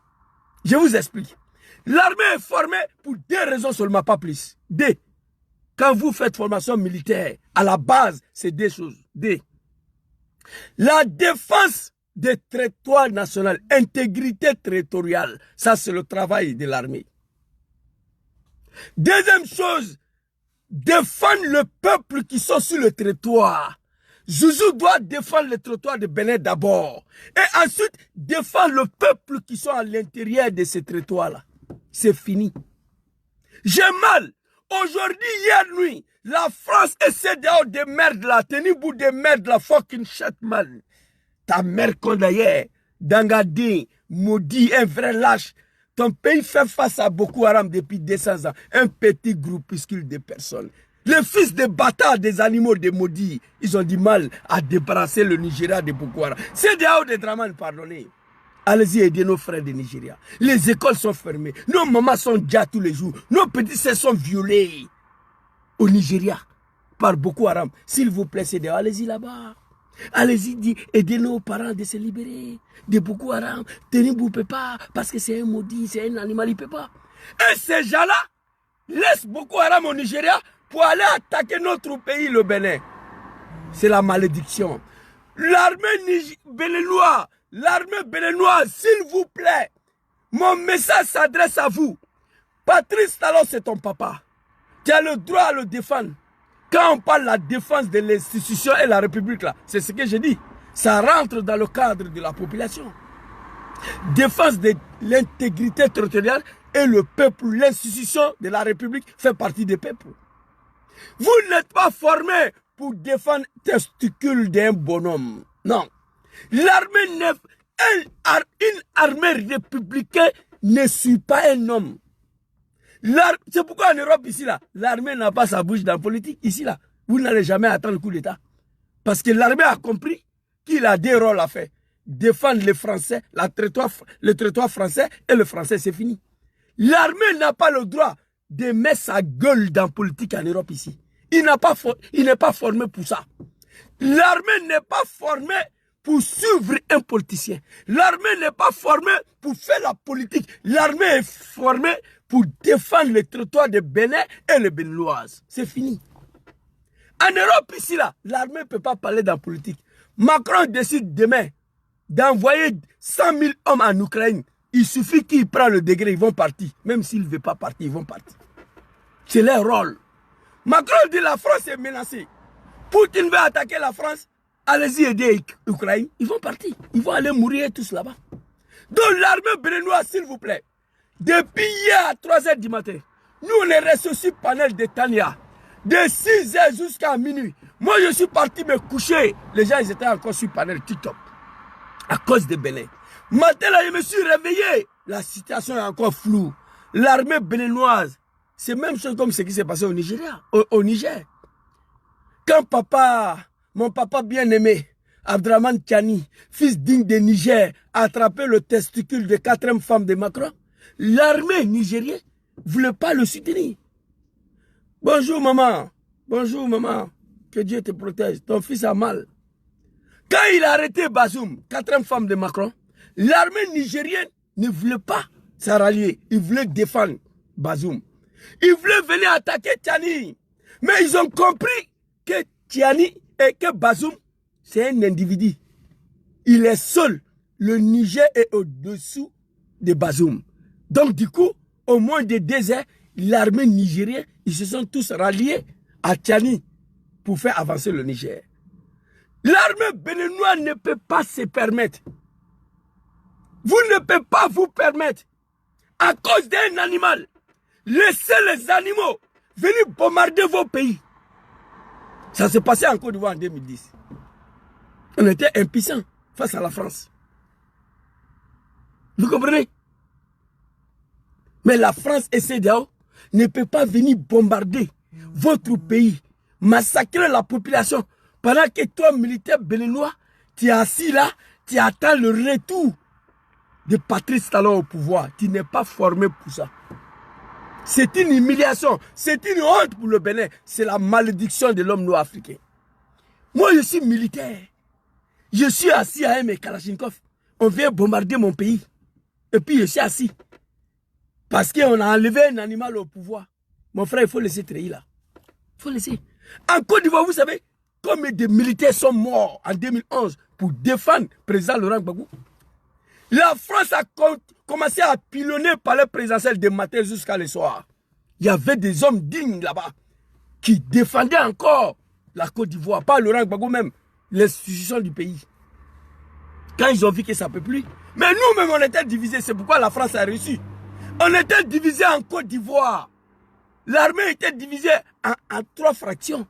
Je vous explique. L'armée est formée pour 2 raisons seulement, pas plus. D. Quand vous faites formation militaire, à la base, c'est 2 choses. D. La défense des territoires nationaux, intégrité territoriale, ça c'est le travail de l'armée. Deuxième chose, défendre le peuple qui sont sur le territoire. Zouzou doit défendre le territoire de Bénin d'abord. Et ensuite, défendre le peuple qui sont à l'intérieur de ce territoire-là. C'est fini. J'ai mal. Aujourd'hui, hier nuit, la France essaie de merde là, tenir bout de merde la fucking Chatman. Ta mère condamnée, Dangadin, maudit, un vrai lâche. Ton pays fait face à Boko Haram depuis 200 ans. Un petit groupuscule de personnes. Les fils de bâtards des animaux des maudits, ils ont du mal à débarrasser le Nigeria de Boko Haram. C'est des hauts de Draman, pardonnez. Allez-y aider nos frères de Nigeria. Les écoles sont fermées. Nos mamans sont déjà tous les jours. Nos petits sœurs sont violés au Nigeria par Boko Haram. S'il vous plaît, c'est des allez-y là-bas. Allez-y, aidez nos parents de se libérer de Boko Haram. Tenibou ne peut pas, parce que c'est un maudit, c'est un animal, il ne peut pas. Et ces gens-là laissent Boko Haram au Nigeria pour aller attaquer notre pays, le Bénin. C'est la malédiction. L'armée béninoise, s'il vous plaît, mon message s'adresse à vous. Patrice Talon, c'est ton papa. Tu as le droit à le défendre. Quand on parle de la défense de l'institution et la République, là, c'est ce que j'ai dit. Ça rentre dans le cadre de la population. Défense de l'intégrité territoriale et le peuple, l'institution de la République fait partie des peuples. Vous n'êtes pas formés pour défendre les testicules d'un bonhomme. Non. L'armée, une armée républicaine ne suit pas un homme. C'est pourquoi en Europe, ici, là, l'armée n'a pas sa bouche dans la politique. Ici, là, vous n'allez jamais attendre le coup d'État. Parce que l'armée a compris qu'il a 2 rôles à faire. Défendre les Français, le territoire français et le français, c'est fini. L'armée n'a pas le droit de mettre sa gueule dans la politique en Europe ici. Il n'est pas formé pour ça. L'armée n'est pas formée pour suivre un politicien. L'armée n'est pas formée pour faire la politique. L'armée est formée pour défendre le territoire de Bénin et les Béninoises. C'est fini. En Europe, ici, là, l'armée ne peut pas parler dans la politique. Macron décide demain d'envoyer 100 000 hommes en Ukraine. Il suffit qu'ils prennent le degré, ils vont partir. Même s'ils ne veulent pas partir, ils vont partir. C'est leur rôle. Macron dit la France est menacée. Poutine veut attaquer la France. Allez-y aider l'Ukraine. Ils vont partir. Ils vont aller mourir tous là-bas. Donc l'armée béninoise, s'il vous plaît, depuis hier à 3 h du matin, nous on est restés sur panel de Tania. De 6 h jusqu'à minuit. Moi je suis parti me coucher. Les gens ils étaient encore sur panel TikTok. À cause de Bénin. Matin là je me suis réveillé. La situation est encore floue. L'armée béninoise, c'est même chose comme ce qui s'est passé au Nigeria, au Niger. Quand mon papa bien-aimé, Abdraman Tchani, fils digne de Niger, a attrapé le testicule de 4e femme de Macron, l'armée nigérienne ne voulait pas le soutenir. Bonjour maman, bonjour maman, que Dieu te protège, ton fils a mal. Quand il a arrêté Bazoum, 4e femme de Macron, l'armée nigérienne ne voulait pas s'en rallier, il voulait défendre Bazoum. Ils voulaient venir attaquer Tchani, mais ils ont compris que Tchani et que Bazoum, c'est un individu. Il est seul. Le Niger est au-dessous de Bazoum. Donc du coup, au moins de 2 heures, l'armée nigérienne, ils se sont tous ralliés à Tchani pour faire avancer le Niger. L'armée béninoise ne peut pas se permettre. Vous ne pouvez pas vous permettre, à cause d'un animal, laisser les animaux venir bombarder vos pays. Ça s'est passé en Côte d'Ivoire en 2010. On était impuissants face à la France. Vous comprenez? Mais la France et CEDEAO ne peut pas venir bombarder votre pays, massacrer la population, pendant que toi, militaire béninois, tu es assis là, tu attends le retour de Patrice Talon au pouvoir. Tu n'es pas formé pour ça. C'est une humiliation, c'est une honte pour le Bénin. C'est la malédiction de l'homme noir africain. Moi, je suis militaire. Je suis assis à mes Kalachnikov. On vient bombarder mon pays. Et puis, je suis assis. Parce qu'on a enlevé un animal au pouvoir. Mon frère, il faut laisser trahir là. Il faut laisser. En Côte d'Ivoire, vous savez, combien de militaires sont morts en 2011 pour défendre le président Laurent Gbagbo. La France a commencé à pilonner par le présidentiel de matin jusqu'à le soir. Il y avait des hommes dignes là-bas qui défendaient encore la Côte d'Ivoire, pas Laurent Gbagbo même, l'institution du pays. Quand ils ont vu que ça ne peut plus. Mais nous-mêmes, on était divisés. C'est pourquoi la France a réussi. On était divisés en Côte d'Ivoire. L'armée était divisée en 3 fractions.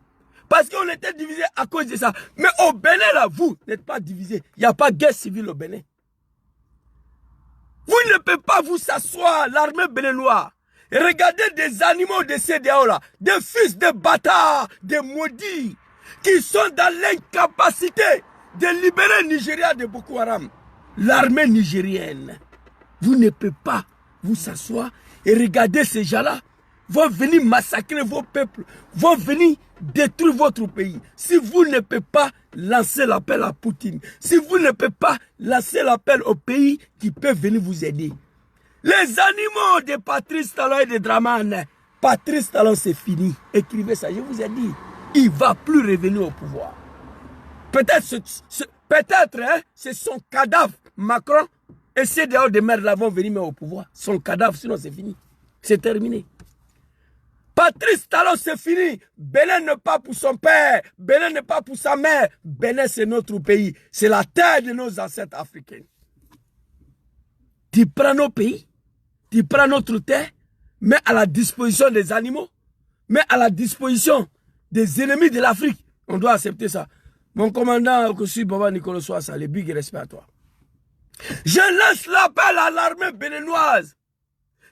Parce qu'on était divisés à cause de ça. Mais au Bénin, là, vous n'êtes pas divisés. Il n'y a pas de guerre civile au Bénin. Vous ne pouvez pas vous s'asseoir, l'armée béninoise. Et regardez des animaux de CEDEAO là, des fils de bâtards, des maudits, qui sont dans l'incapacité de libérer Nigeria de Boko Haram. L'armée nigérienne, vous ne pouvez pas vous s'asseoir et regarder ces gens-là, vont venir massacrer vos peuples, vont venir détruire votre pays. Si vous ne pouvez pas lancer l'appel à Poutine, si vous ne pouvez pas lancer l'appel aux pays qui peuvent venir vous aider. Les animaux de Patrice Talon et de Dramane, Patrice Talon c'est fini. Écrivez ça, je vous ai dit, il ne va plus revenir au pouvoir. Peut-être hein, c'est son cadavre, Macron et ces dehors de merde là vont venir au pouvoir. Son cadavre, sinon c'est fini. C'est terminé. Patrice Talon, c'est fini. Bénin n'est pas pour son père. Bénin n'est pas pour sa mère. Bénin, c'est notre pays. C'est la terre de nos ancêtres africains. Tu prends nos pays, tu prends notre terre, mets à la disposition des animaux, mets à la disposition des ennemis de l'Afrique. On doit accepter ça. Mon commandant, Kosu Baba Nicolas Soassa, les big respect à toi. Je lance l'appel à l'armée béninoise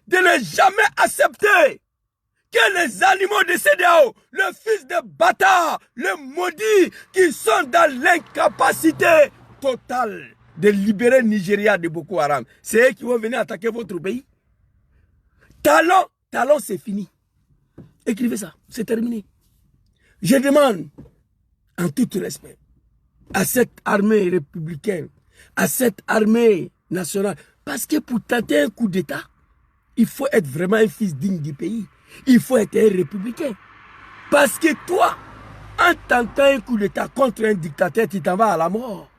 de ne jamais accepter que les animaux de CEDEAO, le fils de bâtard, le maudit, qui sont dans l'incapacité totale de libérer Nigeria de Boko Haram. C'est eux qui vont venir attaquer votre pays. Talon, c'est fini. Écrivez ça, c'est terminé. Je demande, en tout respect, à cette armée républicaine, à cette armée nationale, parce que pour tenter un coup d'État, il faut être vraiment un fils digne du pays. Il faut être un républicain. Parce que toi, en tentant un coup d'État contre un dictateur, tu t'en vas à la mort.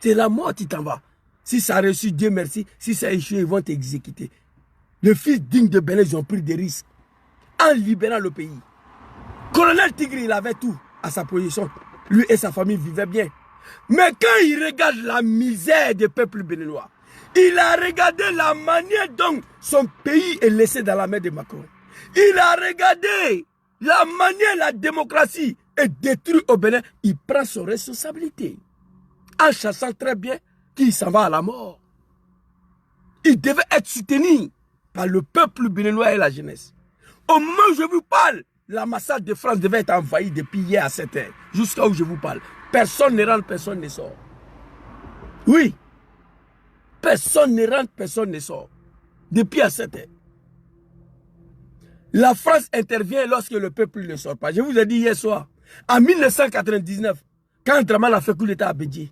C'est la mort, tu t'en vas. Si ça a reçu, Dieu merci. Si ça a échoué, ils vont t'exécuter. Les fils dignes de Bénin, ils ont pris des risques en libérant le pays. Colonel Tigri, il avait tout à sa position. Lui et sa famille vivaient bien. Mais quand il regarde la misère des peuples béninois, il a regardé la manière dont son pays est laissé dans la main de Macron. Il a regardé la manière la démocratie est détruite au Bénin. Il prend ses responsabilités en chassant très bien qu'il s'en va à la mort. Il devait être soutenu par le peuple béninois et la jeunesse. Au moment où je vous parle, l'ambassade de France devait être envahie depuis hier à 7 h, jusqu'à où je vous parle. Personne ne rentre, personne ne sort. Oui. Personne ne rentre, personne ne sort. Depuis à 7 h. La France intervient lorsque le peuple ne sort pas. Je vous ai dit hier soir, en 1999, quand Dramane a fait coup d'État à Bédié,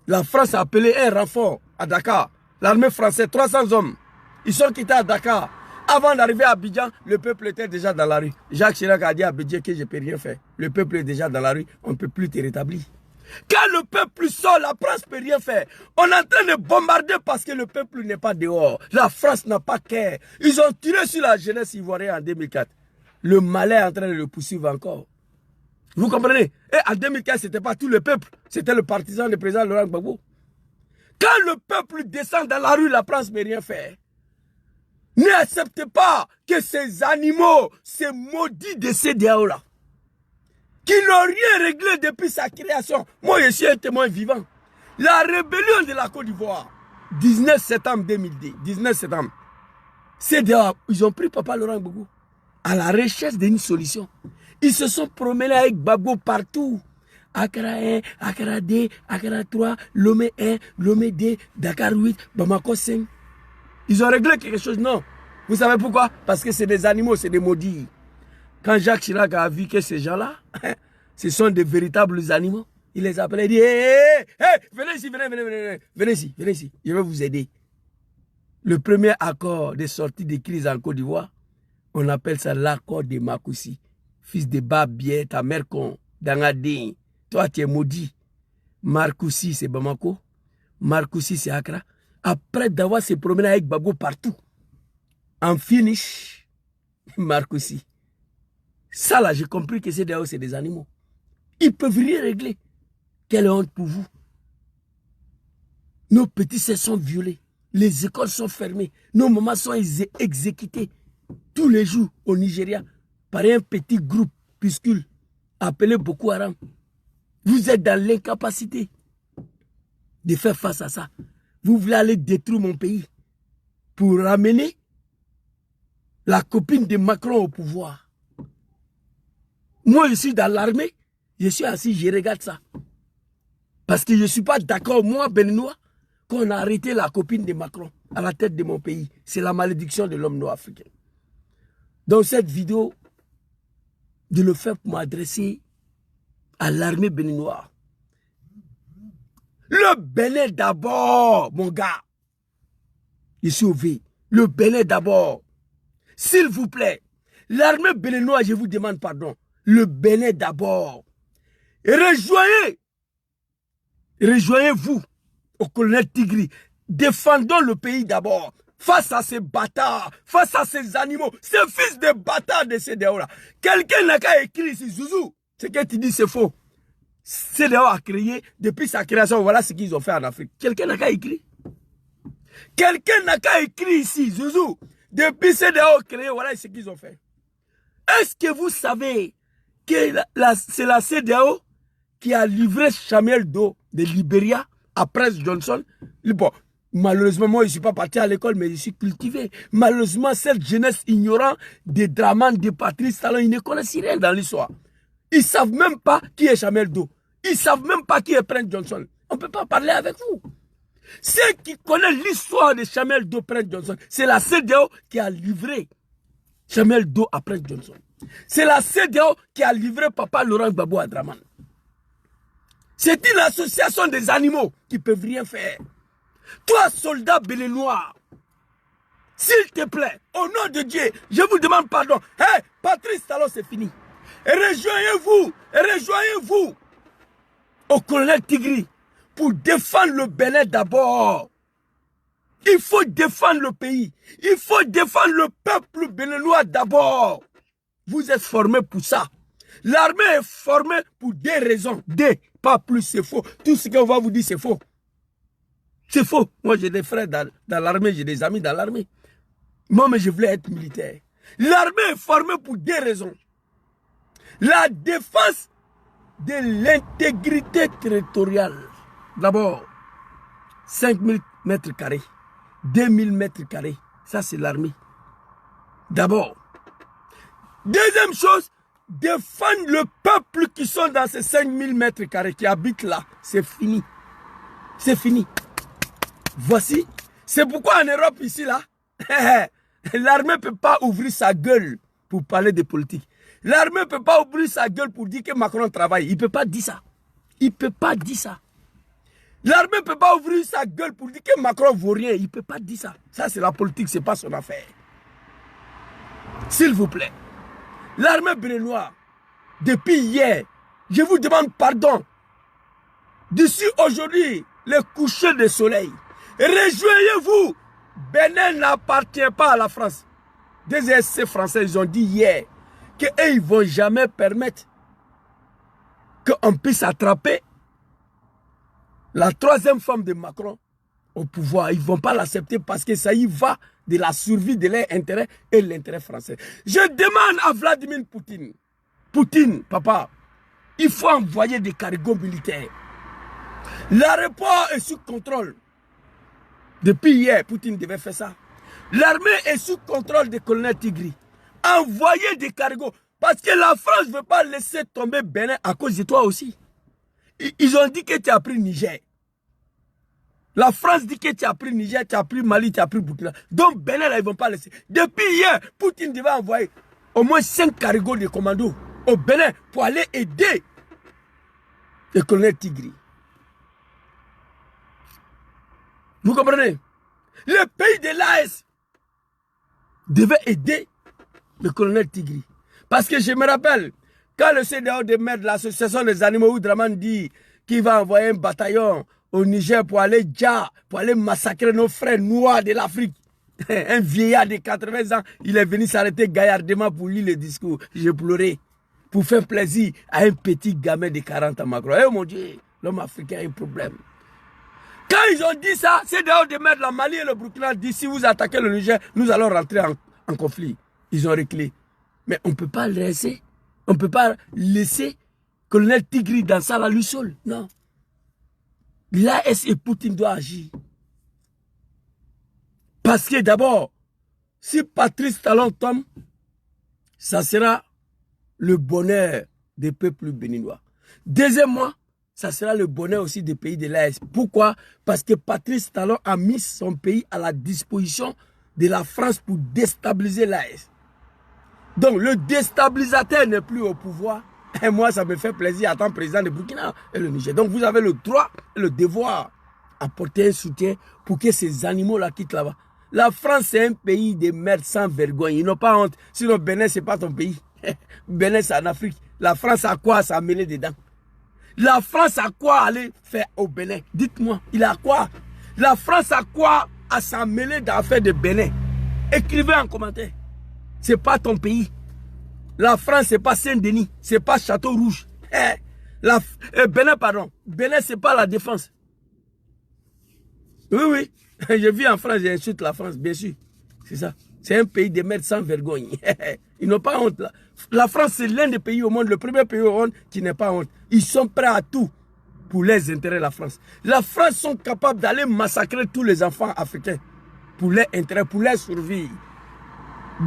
la France a appelé un renfort à Dakar. L'armée française, 300 hommes. Ils sont quittés à Dakar. Avant d'arriver à Abidjan, le peuple était déjà dans la rue. Jacques Chirac a dit à Bédié que je ne peux rien faire. Le peuple est déjà dans la rue, on ne peut plus te rétablir. Quand le peuple sort, la France ne peut rien faire. On est en train de bombarder parce que le peuple n'est pas dehors. La France n'a pas cœur. Ils ont tiré sur la jeunesse ivoirienne en 2004. Le malheur est en train de le poursuivre encore. Vous comprenez? Et en 2015, ce n'était pas tout le peuple. C'était le partisan du président Laurent Gbagbo. Quand le peuple descend dans la rue, la France ne peut rien faire. N'acceptez pas que ces animaux, ces maudits de CEDEAO-là, qui n'ont rien réglé depuis sa création. Moi, je suis un témoin vivant. La rébellion de la Côte d'Ivoire, 19 septembre 2010, 19 septembre, CEDEAO, ils ont pris Papa Laurent Gbagbo à la recherche d'une solution. Ils se sont promenés avec Gbagbo partout, Accra 1, Accra 2, Accra 3, Lomé 1, Lomé 2, Dakar 8, Bamako 5. Ils ont réglé quelque chose, non. Vous savez pourquoi? Parce que c'est des animaux, c'est des maudits. Quand Jacques Chirac a vu que ces gens-là, ce sont des véritables animaux, il les appelait, il dit, hey, venez ici, venez ici, je vais vous aider. Le premier accord de sortie de crise en Côte d'Ivoire, on appelle ça l'accord de Makoussi. Fils de Babier, ta mère con, Dangadin, toi tu es maudit. Marcoussi c'est Bamako, Marcoussi c'est Accra. Après d'avoir se promené avec Babo partout, en finish, Marcoussi. Ça là, j'ai compris que CEDEAO c'est des animaux. Ils peuvent rien régler. Quelle honte pour vous. Nos petits sœurs sont violés. Les écoles sont fermées. Nos mamans sont exécutées tous les jours au Nigeria par un petit groupe piscule appelé Boko Haram. Vous êtes dans l'incapacité de faire face à ça. Vous voulez aller détruire mon pays pour ramener la copine de Macron au pouvoir. Moi, je suis dans l'armée, je suis assis, je regarde ça. Parce que je ne suis pas d'accord, moi, Béninois, qu'on a arrêté la copine de Macron à la tête de mon pays. C'est la malédiction de l'homme noir africain. Dans cette vidéo, je le fais pour m'adresser à l'armée béninoise. Le Bénin d'abord, mon gars. Je suis au V. Le Bénin d'abord. S'il vous plaît, l'armée béninoise, je vous demande pardon. Le Bénin d'abord. Rejoignez-vous au colonel Tigri. Défendons le pays d'abord. Face à ces bâtards, face à ces animaux, ces fils de bâtards de CEDEAO-là. Quelqu'un n'a qu'à écrire ici, Zouzou. Ce que tu dis, c'est faux. CEDEAO a créé, depuis sa création, voilà ce qu'ils ont fait en Afrique. Quelqu'un n'a qu'à écrire. Quelqu'un n'a qu'à écrire ici, Zouzou. Depuis CEDEAO créé, voilà ce qu'ils ont fait. Est-ce que vous savez que c'est la CEDEAO qui a livré Samuel Doe de Libéria à Prince Johnson? Bon, malheureusement, moi, je ne suis pas parti à l'école, mais je suis cultivé. Malheureusement, cette jeunesse ignorante des Draman, des Patrice Talon, ils ne connaissent rien dans l'histoire. Ils ne savent même pas qui est Samuel Doe. Ils ne savent même pas qui est Prince Johnson. On ne peut pas parler avec vous. Ceux qui connaissent l'histoire de Samuel Doe, Prince Johnson, c'est la CEDEAO qui a livré Samuel Doe à Prince Johnson. C'est la CEDEAO qui a livré Papa Laurent Gbagbo à Draman. C'est une association des animaux qui ne peuvent rien faire. Toi, soldat béninois, s'il te plaît, au nom de Dieu, je vous demande pardon. Hé, Patrice Talon, c'est fini. Rejoignez-vous au colonel Tigri pour défendre le Bénin d'abord. Il faut défendre le pays. Il faut défendre le peuple béninois d'abord. Vous êtes formés pour ça. L'armée est formée pour des raisons. Pas plus, c'est faux. Tout ce qu'on va vous dire, c'est faux. C'est faux. Moi, j'ai des frères dans l'armée, j'ai des amis dans l'armée. Moi, mais je voulais être militaire. L'armée est formée pour des raisons. La défense de l'intégrité territoriale. D'abord, 5000 mètres carrés, 2000 mètres carrés. Ça, c'est l'armée. D'abord. Deuxième chose, défendre le peuple qui sont dans ces 5000 mètres carrés, qui habitent là. C'est fini. C'est fini. Voici. C'est pourquoi en Europe, ici, là, l'armée ne peut pas ouvrir sa gueule pour parler de politique. L'armée ne peut pas ouvrir sa gueule pour dire que Macron travaille. Il ne peut pas dire ça. Il ne peut pas dire ça. L'armée ne peut pas ouvrir sa gueule pour dire que Macron ne vaut rien. Il ne peut pas dire ça. Ça, c'est la politique, ce n'est pas son affaire. S'il vous plaît. L'armée béninoise, depuis hier, je vous demande pardon. D'ici aujourd'hui, le coucher du soleil. Rejoignez-vous. Bénin n'appartient pas à la France. Des SC français, ils ont dit hier qu'ils ne vont jamais permettre qu'on puisse attraper la troisième femme de Macron au pouvoir. Ils ne vont pas l'accepter parce que ça y va de la survie de leur intérêt et l'intérêt français. Je demande à Vladimir Poutine. Poutine, papa, il faut envoyer des cargos militaires. L'aéroport est sous contrôle. Depuis hier, Poutine devait faire ça. L'armée est sous contrôle des colonels Tigri. Envoyez des cargos. Parce que la France ne veut pas laisser tomber Bénin à cause de toi aussi. Ils ont dit que tu as pris Niger. La France dit que tu as pris Niger, tu as pris Mali, tu as pris Burkina. Donc Bénin, là, ils ne vont pas laisser. Depuis hier, Poutine devait envoyer au moins 5 cargos de commandos au Bénin pour aller aider le colonel Tigri. Vous comprenez? Le pays de l'AS devait aider le colonel Tigri. Parce que je me rappelle, quand le CDAO de maire de l'association des animaux Oudraman dit qu'il va envoyer un bataillon au Niger pour aller massacrer nos frères noirs de l'Afrique. Un vieillard de 80 ans, il est venu s'arrêter gaillardement pour lire le discours. J'ai pleuré pour faire plaisir à un petit gamin de 40 ans. Macron. Eh mon Dieu, l'homme africain a un problème. Quand ils ont dit ça, c'est dehors de mettre la Mali et le Burkina dit si vous attaquez le Niger, nous allons rentrer en conflit. Ils ont reculé. Mais on ne peut pas laisser, on ne peut pas laisser colonel Tigri dans ça là lui seul. Non. L'AS et Poutine doivent agir. Parce que d'abord, si Patrice Talon tombe, ça sera le bonheur des peuples béninois. Deuxièmement, ça sera le bonheur aussi des pays de l'AS. Pourquoi? Parce que Patrice Talon a mis son pays à la disposition de la France pour déstabiliser l'AS. Donc le déstabilisateur n'est plus au pouvoir. Et moi, ça me fait plaisir en tant que président de Burkina et le Niger. Donc vous avez le droit et le devoir d'apporter un soutien pour que ces animaux-là quittent là-bas. La France, c'est un pays de merde sans vergogne. Ils n'ont pas honte. Sinon, Bénin, ce n'est pas ton pays. Bénin, c'est en Afrique. La France a quoi à s'en mêler dedans? La France a quoi à aller faire au Bénin? Dites-moi, il a quoi? La France a quoi à s'en mêler dans l'affaire de Bénin? Écrivez en commentaire. Ce n'est pas ton pays. La France, ce n'est pas Saint-Denis. Ce n'est pas Château Rouge. Bénin, pardon. Bénin, ce n'est pas la défense. Oui, oui. Je vis en France, j'insulte la France, bien sûr. C'est ça. C'est un pays de merde sans vergogne. Ils n'ont pas honte là. La France, c'est l'un des pays au monde, le premier pays au monde qui n'a pas honte. Ils sont prêts à tout pour les intérêts de la France. La France sont capables d'aller massacrer tous les enfants africains pour leurs intérêts, pour leur survie.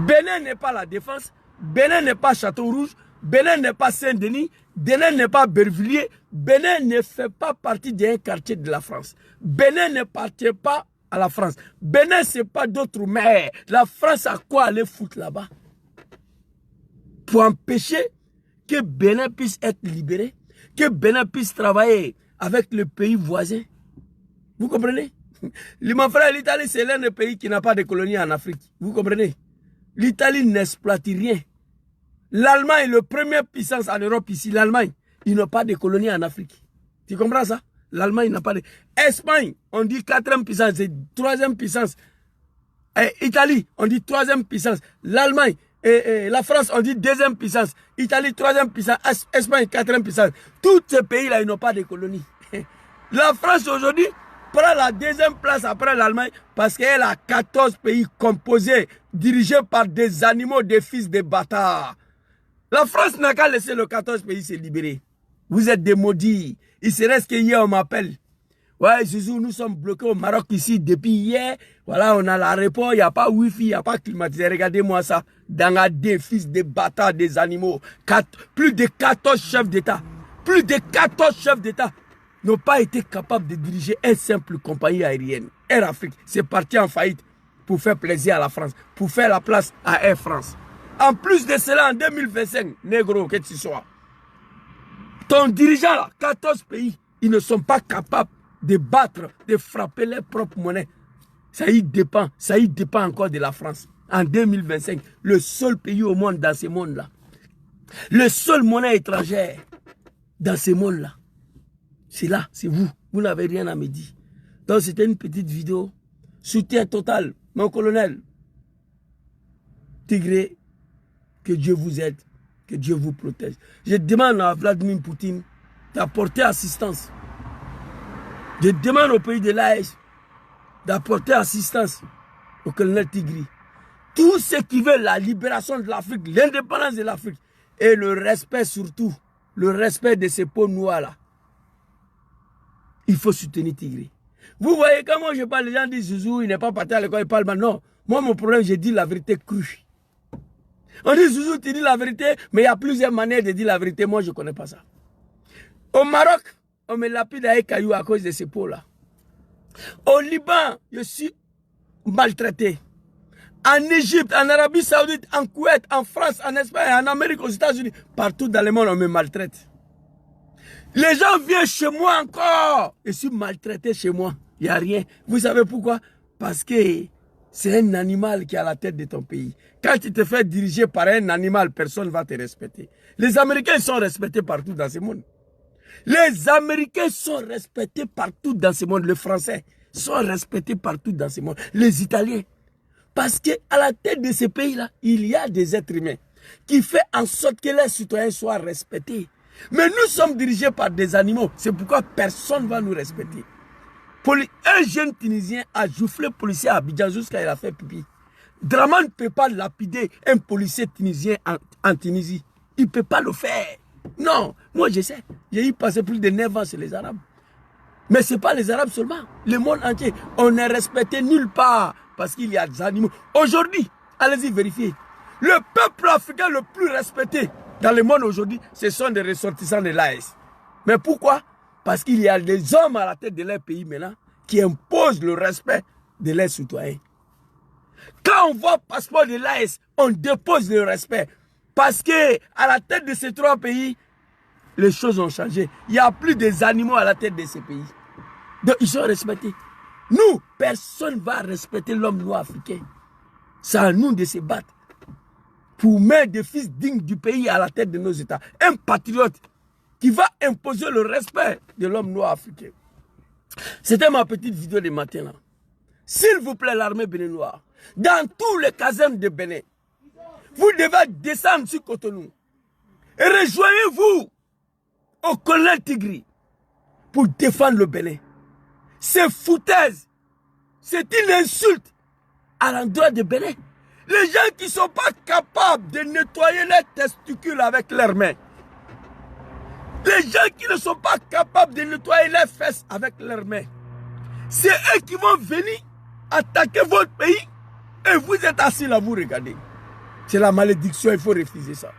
Bénin n'est pas la défense. Bénin n'est pas Château Rouge. Bénin n'est pas Saint-Denis. Bénin n'est pas Bervilliers. Bénin ne fait pas partie d'un quartier de la France. Bénin ne appartient pas à la France. Bénin, ce n'est pas d'autres mers. La France a quoi aller foutre là-bas? Pour empêcher que Bénin puisse être libéré, que Bénin puisse travailler avec le pays voisin. Vous comprenez? Mon frère, l'Italie, c'est l'un des pays qui n'a pas de colonies en Afrique. Vous comprenez? L'Italie n'exploite rien. L'Allemagne est la première puissance en Europe ici. L'Allemagne, ils n'ont pas de colonies en Afrique. Tu comprends ça? L'Allemagne n'a pas de... Espagne, on dit 4e puissance, c'est 3e puissance. Italie, on dit 3e puissance. L'Allemagne, la France, on dit 2e puissance. Italie, 3e puissance. Espagne, 4e puissance. Tous ces pays-là, ils n'ont pas de colonies. La France, aujourd'hui, prend la 2e place après l'Allemagne parce qu'elle a 14 pays composés, dirigés par des animaux, des fils de bâtards. La France n'a qu'à laisser le 14 pays se libérer. Vous êtes des maudits. Il se reste qu'hier, on m'appelle. Ouais, Zouzou, nous sommes bloqués au Maroc ici depuis hier. Voilà, on a l'aéroport, il n'y a pas wifi, il n'y a pas climatisé. Regardez-moi ça. Dans la des fils des bâtards, des animaux. Plus de 14 chefs d'État. Plus de 14 chefs d'État n'ont pas été capables de diriger une simple compagnie aérienne. Air Afrique, c'est parti en faillite pour faire plaisir à la France, pour faire la place à Air France. En plus de cela, en 2025, négro, que tu sois, ton dirigeant là, 14 pays, ils ne sont pas capables de battre, de frapper leur propre monnaie. Ça y dépend encore de la France. En 2025, le seul pays au monde dans ce monde-là, le seul monnaie étrangère dans ce monde-là, c'est là, c'est vous. Vous n'avez rien à me dire. Donc c'était une petite vidéo. Soutien total, mon colonel Tigré, que Dieu vous aide, que Dieu vous protège. Je demande à Vladimir Poutine d'apporter assistance. Je demande au pays de l'AES d'apporter assistance au colonel Tigri. Tous ceux qui veulent la libération de l'Afrique, l'indépendance de l'Afrique et le respect surtout, le respect de ces peaux noirs-là. Il faut soutenir Tigri. Vous voyez, quand moi je parle, les gens disent Zouzou, il n'est pas parti à l'école, il parle mal. Non, moi mon problème, je dis la vérité crue. On dit Zouzou, tu dis la vérité, mais il y a plusieurs manières de dire la vérité. Moi, je ne connais pas ça. Au Maroc, on me lapide avec caillou à cause de ces peaux-là. Au Liban, je suis maltraité. En Égypte, en Arabie Saoudite, en Koweït, en France, en Espagne, en Amérique, aux États-Unis, partout dans le monde, on me maltraite. Les gens viennent chez moi encore. Je suis maltraité chez moi. Il n'y a rien. Vous savez pourquoi? Parce que c'est un animal qui est à la tête de ton pays. Quand tu te fais diriger par un animal, personne ne va te respecter. Les Américains sont respectés partout dans ce monde. Les Américains sont respectés partout dans ce monde. Les Français sont respectés partout dans ce monde. Les Italiens. Parce qu'à la tête de ces pays-là, il y a des êtres humains qui font en sorte que les citoyens soient respectés. Mais nous sommes dirigés par des animaux. C'est pourquoi personne ne va nous respecter. Un jeune Tunisien a joufflé le policier à Abidjan jusqu'à il a fait pipi. Draman ne peut pas lapider un policier tunisien en Tunisie. Il ne peut pas le faire. Non, moi je sais. J'ai eu passé plus de 9 ans chez les Arabes. Mais ce n'est pas les Arabes seulement. Le monde entier. On n'est respecté nulle part parce qu'il y a des animaux. Aujourd'hui, allez-y vérifier. Le peuple africain le plus respecté dans le monde aujourd'hui, ce sont des ressortissants de l'AES. Mais pourquoi? Parce qu'il y a des hommes à la tête de leur pays maintenant qui imposent le respect de leurs citoyens. Quand on voit le passeport de l'AES, on dépose le respect. Parce que à la tête de ces 3 pays, les choses ont changé. Il n'y a plus des animaux à la tête de ces pays. Donc ils sont respectés. Nous, personne ne va respecter l'homme noir africain. C'est à nous de se battre pour mettre des fils dignes du pays à la tête de nos États. Un patriote qui va imposer le respect de l'homme noir africain. C'était ma petite vidéo de matin là. S'il vous plaît, l'armée béninoise, dans tous les casernes de Bénin, vous devez descendre sur Cotonou et rejoignez-vous au colonel Tigri pour défendre le Bénin. C'est foutaise. C'est une insulte à l'endroit de Bénin. Les gens qui ne sont pas capables de nettoyer leurs testicules avec leurs mains. Les gens qui ne sont pas capables de nettoyer leurs fesses avec leurs mains. C'est eux qui vont venir attaquer votre pays et vous êtes assis là, vous regardez. C'est la malédiction, il faut refuser ça.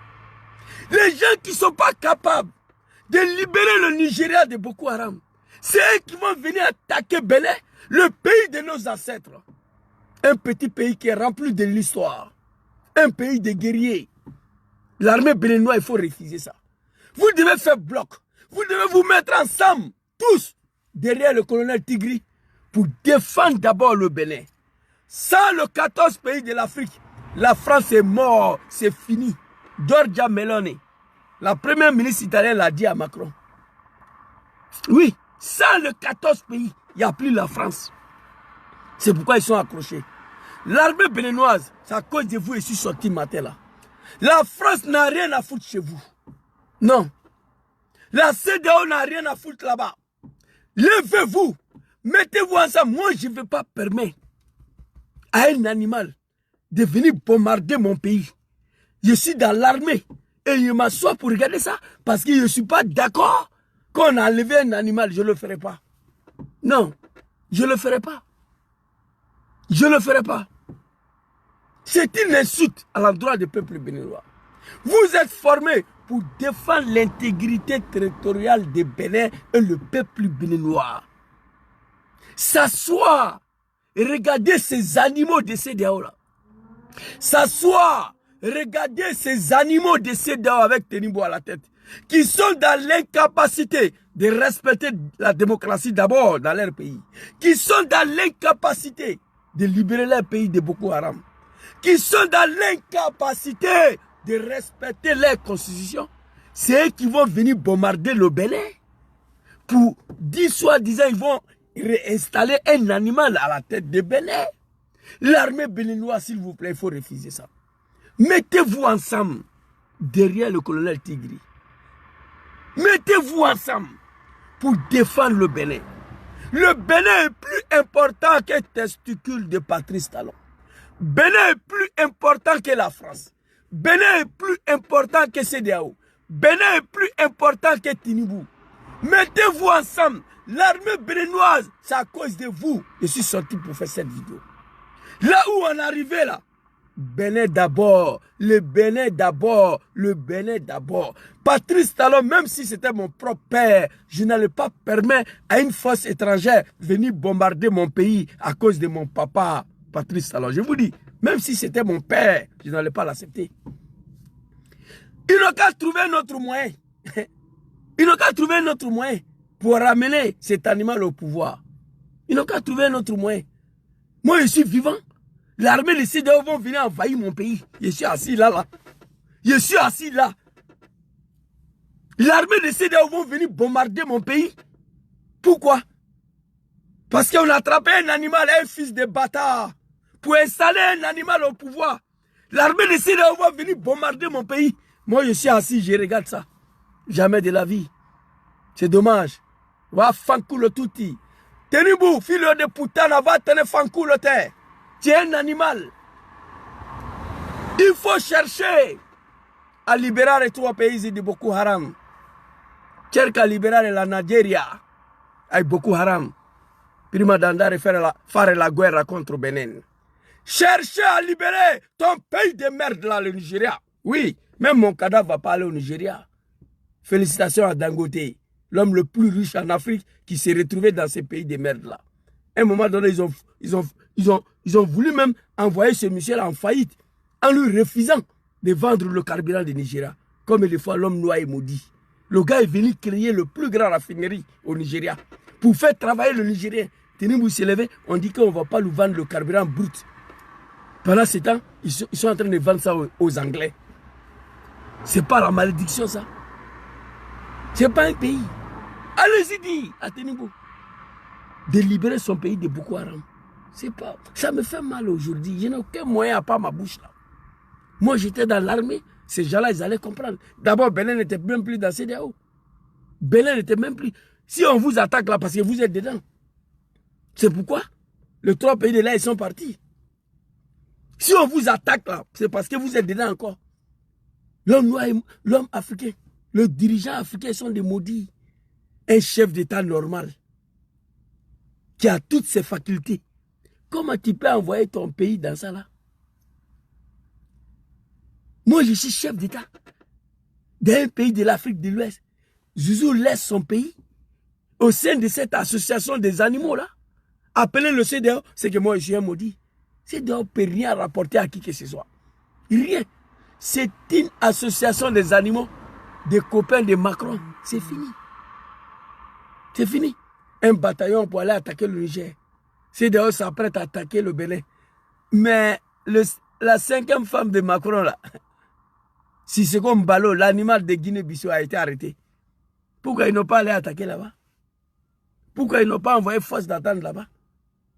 Les gens qui ne sont pas capables de libérer le Nigeria de Boko Haram, c'est eux qui vont venir attaquer Bénin, le pays de nos ancêtres. Un petit pays qui est rempli de l'histoire. Un pays de guerriers. L'armée béninoise, il faut refuser ça. Vous devez faire bloc. Vous devez vous mettre ensemble, tous, derrière le colonel Tigri, pour défendre d'abord le Bénin. Sans le 14 pays de l'Afrique, la France est morte, c'est fini. Giorgia Meloni, la première ministre italienne, l'a dit à Macron. Oui, sans le 14 pays, il n'y a plus la France. C'est pourquoi ils sont accrochés. L'armée béninoise, c'est à cause de vous, je suis sorti matin là. La France n'a rien à foutre chez vous. Non. La CEDEAO n'a rien à foutre là-bas. Levez-vous. Mettez-vous ensemble. Moi, je ne vais pas permettre à un animal de venir bombarder mon pays. Je suis dans l'armée et je m'assois pour regarder ça parce que je ne suis pas d'accord qu'on a enlevé un animal. Je ne le ferai pas. Non, je ne le ferai pas. Je ne le ferai pas. C'est une insulte à l'endroit du peuple béninois. Vous êtes formés pour défendre l'intégrité territoriale des Bénin et le peuple béninois. S'asseoir et regarder ces animaux de CEDEAO là. S'asseoir, regarder ces animaux de CEDEAO avec Tenibo à la tête, qui sont dans l'incapacité de respecter la démocratie d'abord dans leur pays, qui sont dans l'incapacité de libérer leur pays de Boko Haram, qui sont dans l'incapacité de respecter leur constitution. C'est eux qui vont venir bombarder le Bénin pour dire soi-disant ils vont réinstaller un animal à la tête de Bénin. L'armée béninoise, s'il vous plaît, il faut refuser ça. Mettez-vous ensemble derrière le colonel Tigri. Mettez-vous ensemble pour défendre le Bénin. Le Bénin est plus important que testicule de Patrice Talon. Bénin est plus important que la France. Bénin est plus important que CEDEAO. Bénin est plus important que Tinibou. Mettez-vous ensemble. L'armée béninoise, c'est à cause de vous. Je suis sorti pour faire cette vidéo. Là où on est arrivé là, Bénin d'abord, le Bénin d'abord, le Bénin d'abord. Patrice Talon, même si c'était mon propre père, je n'allais pas permettre à une force étrangère de venir bombarder mon pays à cause de mon papa, Patrice Talon. Je vous dis, même si c'était mon père, je n'allais pas l'accepter. Ils n'ont qu'à trouver un autre moyen. Ils n'ont qu'à trouver un autre moyen pour ramener cet animal au pouvoir. Ils n'ont qu'à trouver un autre moyen. Moi, je suis vivant. L'armée de CEDEAO vont venir envahir mon pays. Je suis assis là, là. Je suis assis là. L'armée de CEDEAO vont venir bombarder mon pays. Pourquoi? Parce qu'on a attrapé un animal, un fils de bâtard, pour installer un animal au pouvoir. L'armée de CEDEAO va venir bombarder mon pays. Moi, je suis assis, je regarde ça. Jamais de la vie. C'est dommage. Va fanculo tutti. Tenibou, filo de putana, va tenir fanculo te. Tu es un animal. Il faut chercher à libérer les 3 pays de Boko Haram. Cherche à libérer la Nigeria avec Boko Haram. Prima d'andare faire la guerre contre Bénin. Cherchez à libérer ton pays de merde là, le Nigeria. Oui, même mon cadavre va pas aller au Nigeria. Félicitations à Dangote, l'homme le plus riche en Afrique qui s'est retrouvé dans ces pays de merde là. À un moment donné, ils ont voulu même envoyer ce monsieur-là en faillite en lui refusant de vendre le carburant du Nigeria. Comme des fois l'homme noir est maudit. Le gars est venu créer le plus grand raffinerie au Nigeria pour faire travailler le Nigérien. Tenez-vous s'est levé, on dit qu'on ne va pas lui vendre le carburant brut. Pendant ce temps, ils sont en train de vendre ça aux Anglais. C'est pas la malédiction ça. C'est pas un pays. Allez-y dire à Tenibou de libérer son pays de Boko Haram. C'est pas. Ça me fait mal aujourd'hui. Je n'ai aucun moyen à part ma bouche là. Moi j'étais dans l'armée. Ces gens-là, ils allaient comprendre. D'abord, Bénin n'était même plus dans CEDEAO. Bénin n'était même plus. Si on vous attaque là parce que vous êtes dedans, c'est pourquoi les 3 pays de là, ils sont partis. Si on vous attaque là, c'est parce que vous êtes dedans encore. L'homme noir, l'homme africain, le dirigeant africain sont des maudits. Un chef d'État normal qui a toutes ses facultés. Comment tu peux envoyer ton pays dans ça là? Moi, je suis chef d'État d'un pays de l'Afrique de l'Ouest. Zouzou laisse son pays au sein de cette association des animaux là. Appeler le CEDEAO, c'est que moi, je suis un maudit. CEDEAO ne peut rien rapporter à qui que ce soit. Rien. C'est une association des animaux, des copains de Macron. C'est fini. C'est fini. Un bataillon pour aller attaquer le Niger. CEDEAO s'apprête à attaquer le Bénin. Mais la 5e femme de Macron là, si c'est comme Balo, l'animal de Guinée-Bissau a été arrêté. Pourquoi ils n'ont pas allé attaquer là-bas? Pourquoi ils n'ont pas envoyé force d'attente là-bas?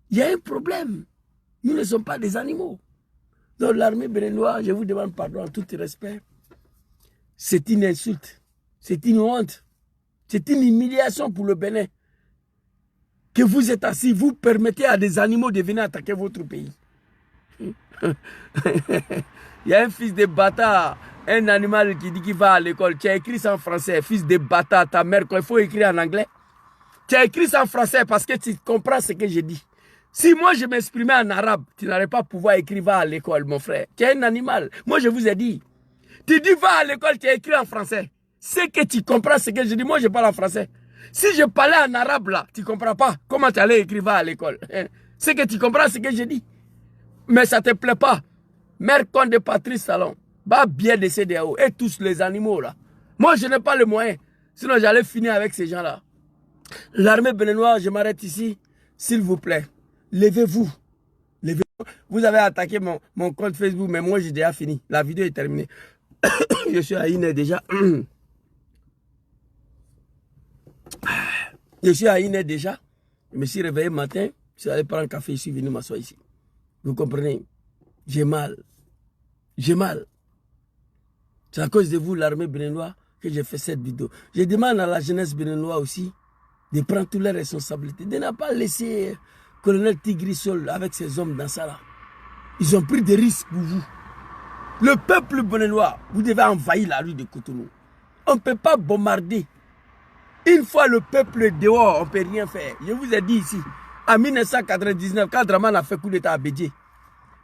Il y a un problème. Nous ne sommes pas des animaux. Donc l'armée béninoise, je vous demande pardon en tout respect. C'est une insulte. C'est une honte. C'est une humiliation pour le Bénin. Que vous êtes assis, vous permettez à des animaux de venir attaquer votre pays. Il y a un fils de bâtard, un animal qui dit qu'il va à l'école. Tu as écrit ça en français, fils de bâtard, ta mère, il faut écrire en anglais. Tu as écrit ça en français parce que tu comprends ce que je dis. Si moi je m'exprimais en arabe, tu n'aurais pas pouvoir écrire va à l'école, mon frère. Tu es un animal. Moi je vous ai dit. Tu dis va à l'école, tu as écrit en français. C'est que tu comprends ce que je dis. Moi je parle en français. Si je parlais en arabe là, tu ne comprends pas comment tu allais écrire va à l'école. C'est que tu comprends ce que je dis. Mais ça ne te plaît pas. Mère con de Patrice Talon, va bien de CEDEAO et tous les animaux là. Moi je n'ai pas le moyen. Sinon j'allais finir avec ces gens là. L'armée béninoise, je m'arrête ici. S'il vous plaît, levez-vous. Levez-vous. Vous avez attaqué mon compte Facebook, mais moi j'ai déjà fini. La vidéo est terminée. Je suis à Iné déjà. Je suis à Iné déjà. Je me suis réveillé matin. Je suis allé prendre un café, je suis venu m'asseoir ici. Vous comprenez? J'ai mal. J'ai mal. C'est à cause de vous, l'armée béninoise, que j'ai fait cette vidéo. Je demande à la jeunesse béninoise aussi de prendre toutes les responsabilités, de ne pas laisser colonel Tigri seul avec ses hommes dans ça là. Ils ont pris des risques pour vous. Le peuple béninois, vous devez envahir la rue de Cotonou. On ne peut pas bombarder. Une fois le peuple est dehors, on ne peut rien faire. Je vous ai dit ici, en 1999, quand Draman a fait coup d'état à Bédié,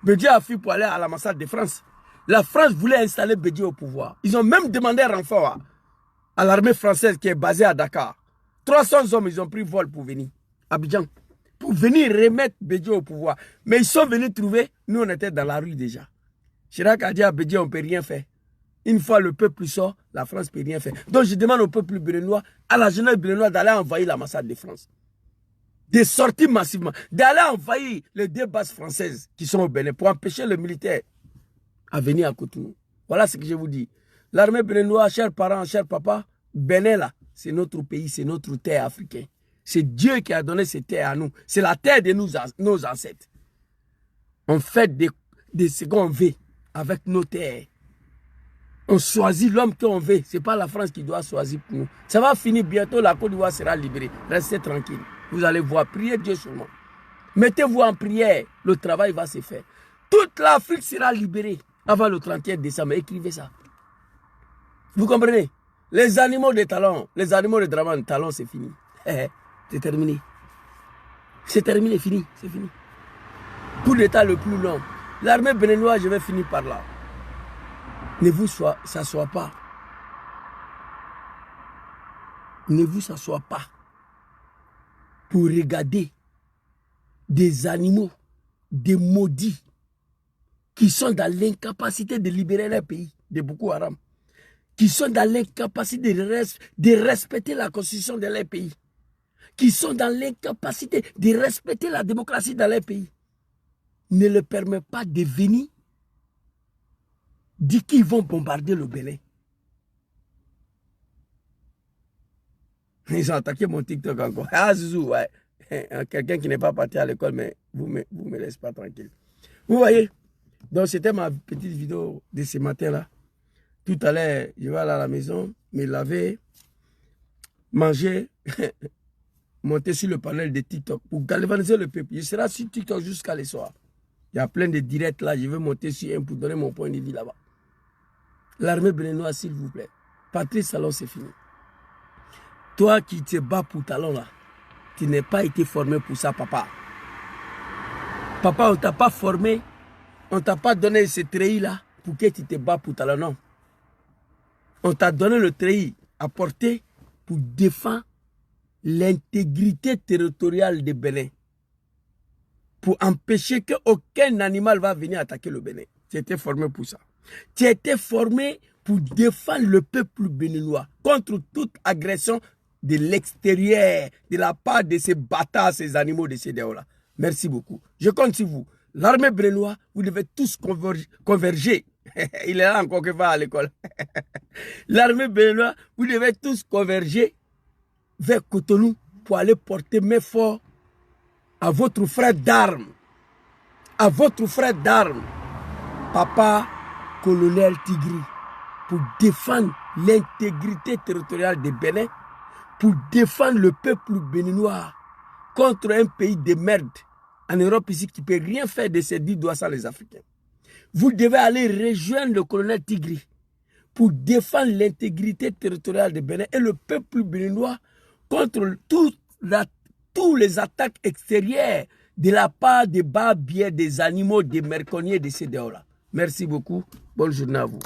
Bédié a fui pour aller à l'ambassade de France. La France voulait installer Bédié au pouvoir. Ils ont même demandé un renfort à l'armée française qui est basée à Dakar. 300 hommes, ils ont pris vol pour venir à Abidjan, pour venir remettre Bédié au pouvoir. Mais ils sont venus trouver, nous on était dans la rue déjà. Chirac a dit à Bédié, on ne peut rien faire. Une fois le peuple sort, la France ne peut rien faire. Donc je demande au peuple béninois, à la jeunesse béninoise d'aller envahir l'ambassade de France. De sortir massivement, d'aller envahir les 2 bases françaises qui sont au Bénin pour empêcher les militaires à venir à Cotonou. Voilà ce que je vous dis. L'armée béninoise, chers parents, chers papas, Bénin là, c'est notre pays, c'est notre terre africaine. C'est Dieu qui a donné cette terre à nous. C'est la terre de nos ancêtres. On fait de ce qu'on veut avec nos terres. On choisit l'homme qu'on veut. Ce n'est pas la France qui doit choisir pour nous. Ça va finir bientôt, la Côte d'Ivoire sera libérée. Restez tranquille. Vous allez voir, priez Dieu seulement. Mettez-vous en prière, le travail va se faire. Toute l'Afrique sera libérée avant le 31 décembre. Écrivez ça. Vous comprenez? Les animaux de talons, les animaux de Draman, talons, c'est fini. C'est terminé. C'est terminé, fini, c'est fini. Coup d'état le plus long. L'armée béninoise, je vais finir par là. Ne vous s'assoie pas. Ne vous s'assoie pas pour regarder des animaux, des maudits qui sont dans l'incapacité de libérer leur pays de Boko Haram, qui sont dans l'incapacité de respecter la constitution de leur pays, qui sont dans l'incapacité de respecter la démocratie dans leur pays, ne leur permet pas de venir dire qu'ils vont bombarder le Bénin. Ils ont attaqué mon TikTok encore. Ah, Zouzou, ouais. Quelqu'un qui n'est pas parti à l'école, mais vous me laissez pas tranquille. Vous voyez? Donc, c'était ma petite vidéo de ce matin-là. Tout à l'heure, je vais aller à la maison, me laver, manger, monter sur le panel de TikTok pour galvaniser le peuple. Je serai sur TikTok jusqu'à le soir. Il y a plein de directs là. Je vais monter sur un pour donner mon point de vue là-bas. L'armée béninoise, s'il vous plaît. Patrice Talon, c'est fini. Toi qui te bats pour Talon là, tu n'es pas été formé pour ça, papa. Papa, on ne t'a pas formé, on ne t'a pas donné ce treillis là pour que tu te bats pour Talon, non. On t'a donné le treillis à porter pour défendre l'intégrité territoriale du Bénin. Pour empêcher qu'aucun animal va venir attaquer le Bénin. Tu étais formé pour ça. Tu étais formé pour défendre le peuple béninois contre toute agression de l'extérieur, de la part de ces bâtards, ces animaux de ces déos-là. Merci beaucoup. Je compte sur vous. L'armée béninoise, vous devez tous converger. Il est là encore qui va à l'école. L'armée béninoise, vous devez tous converger vers Cotonou pour aller porter main fort à votre frère d'armes. À votre frère d'armes. Papa colonel Tigri, pour défendre l'intégrité territoriale du Bénin, pour défendre le peuple béninois contre un pays de merde en Europe ici qui ne peut rien faire de ces 10 doigts sans les Africains. Vous devez aller rejoindre le colonel Tigri pour défendre l'intégrité territoriale du Bénin et le peuple béninois contre toutes les attaques extérieures de la part des barbiers, des animaux, des merconniers, de ces déos-là. Merci beaucoup. Bonne journée à vous.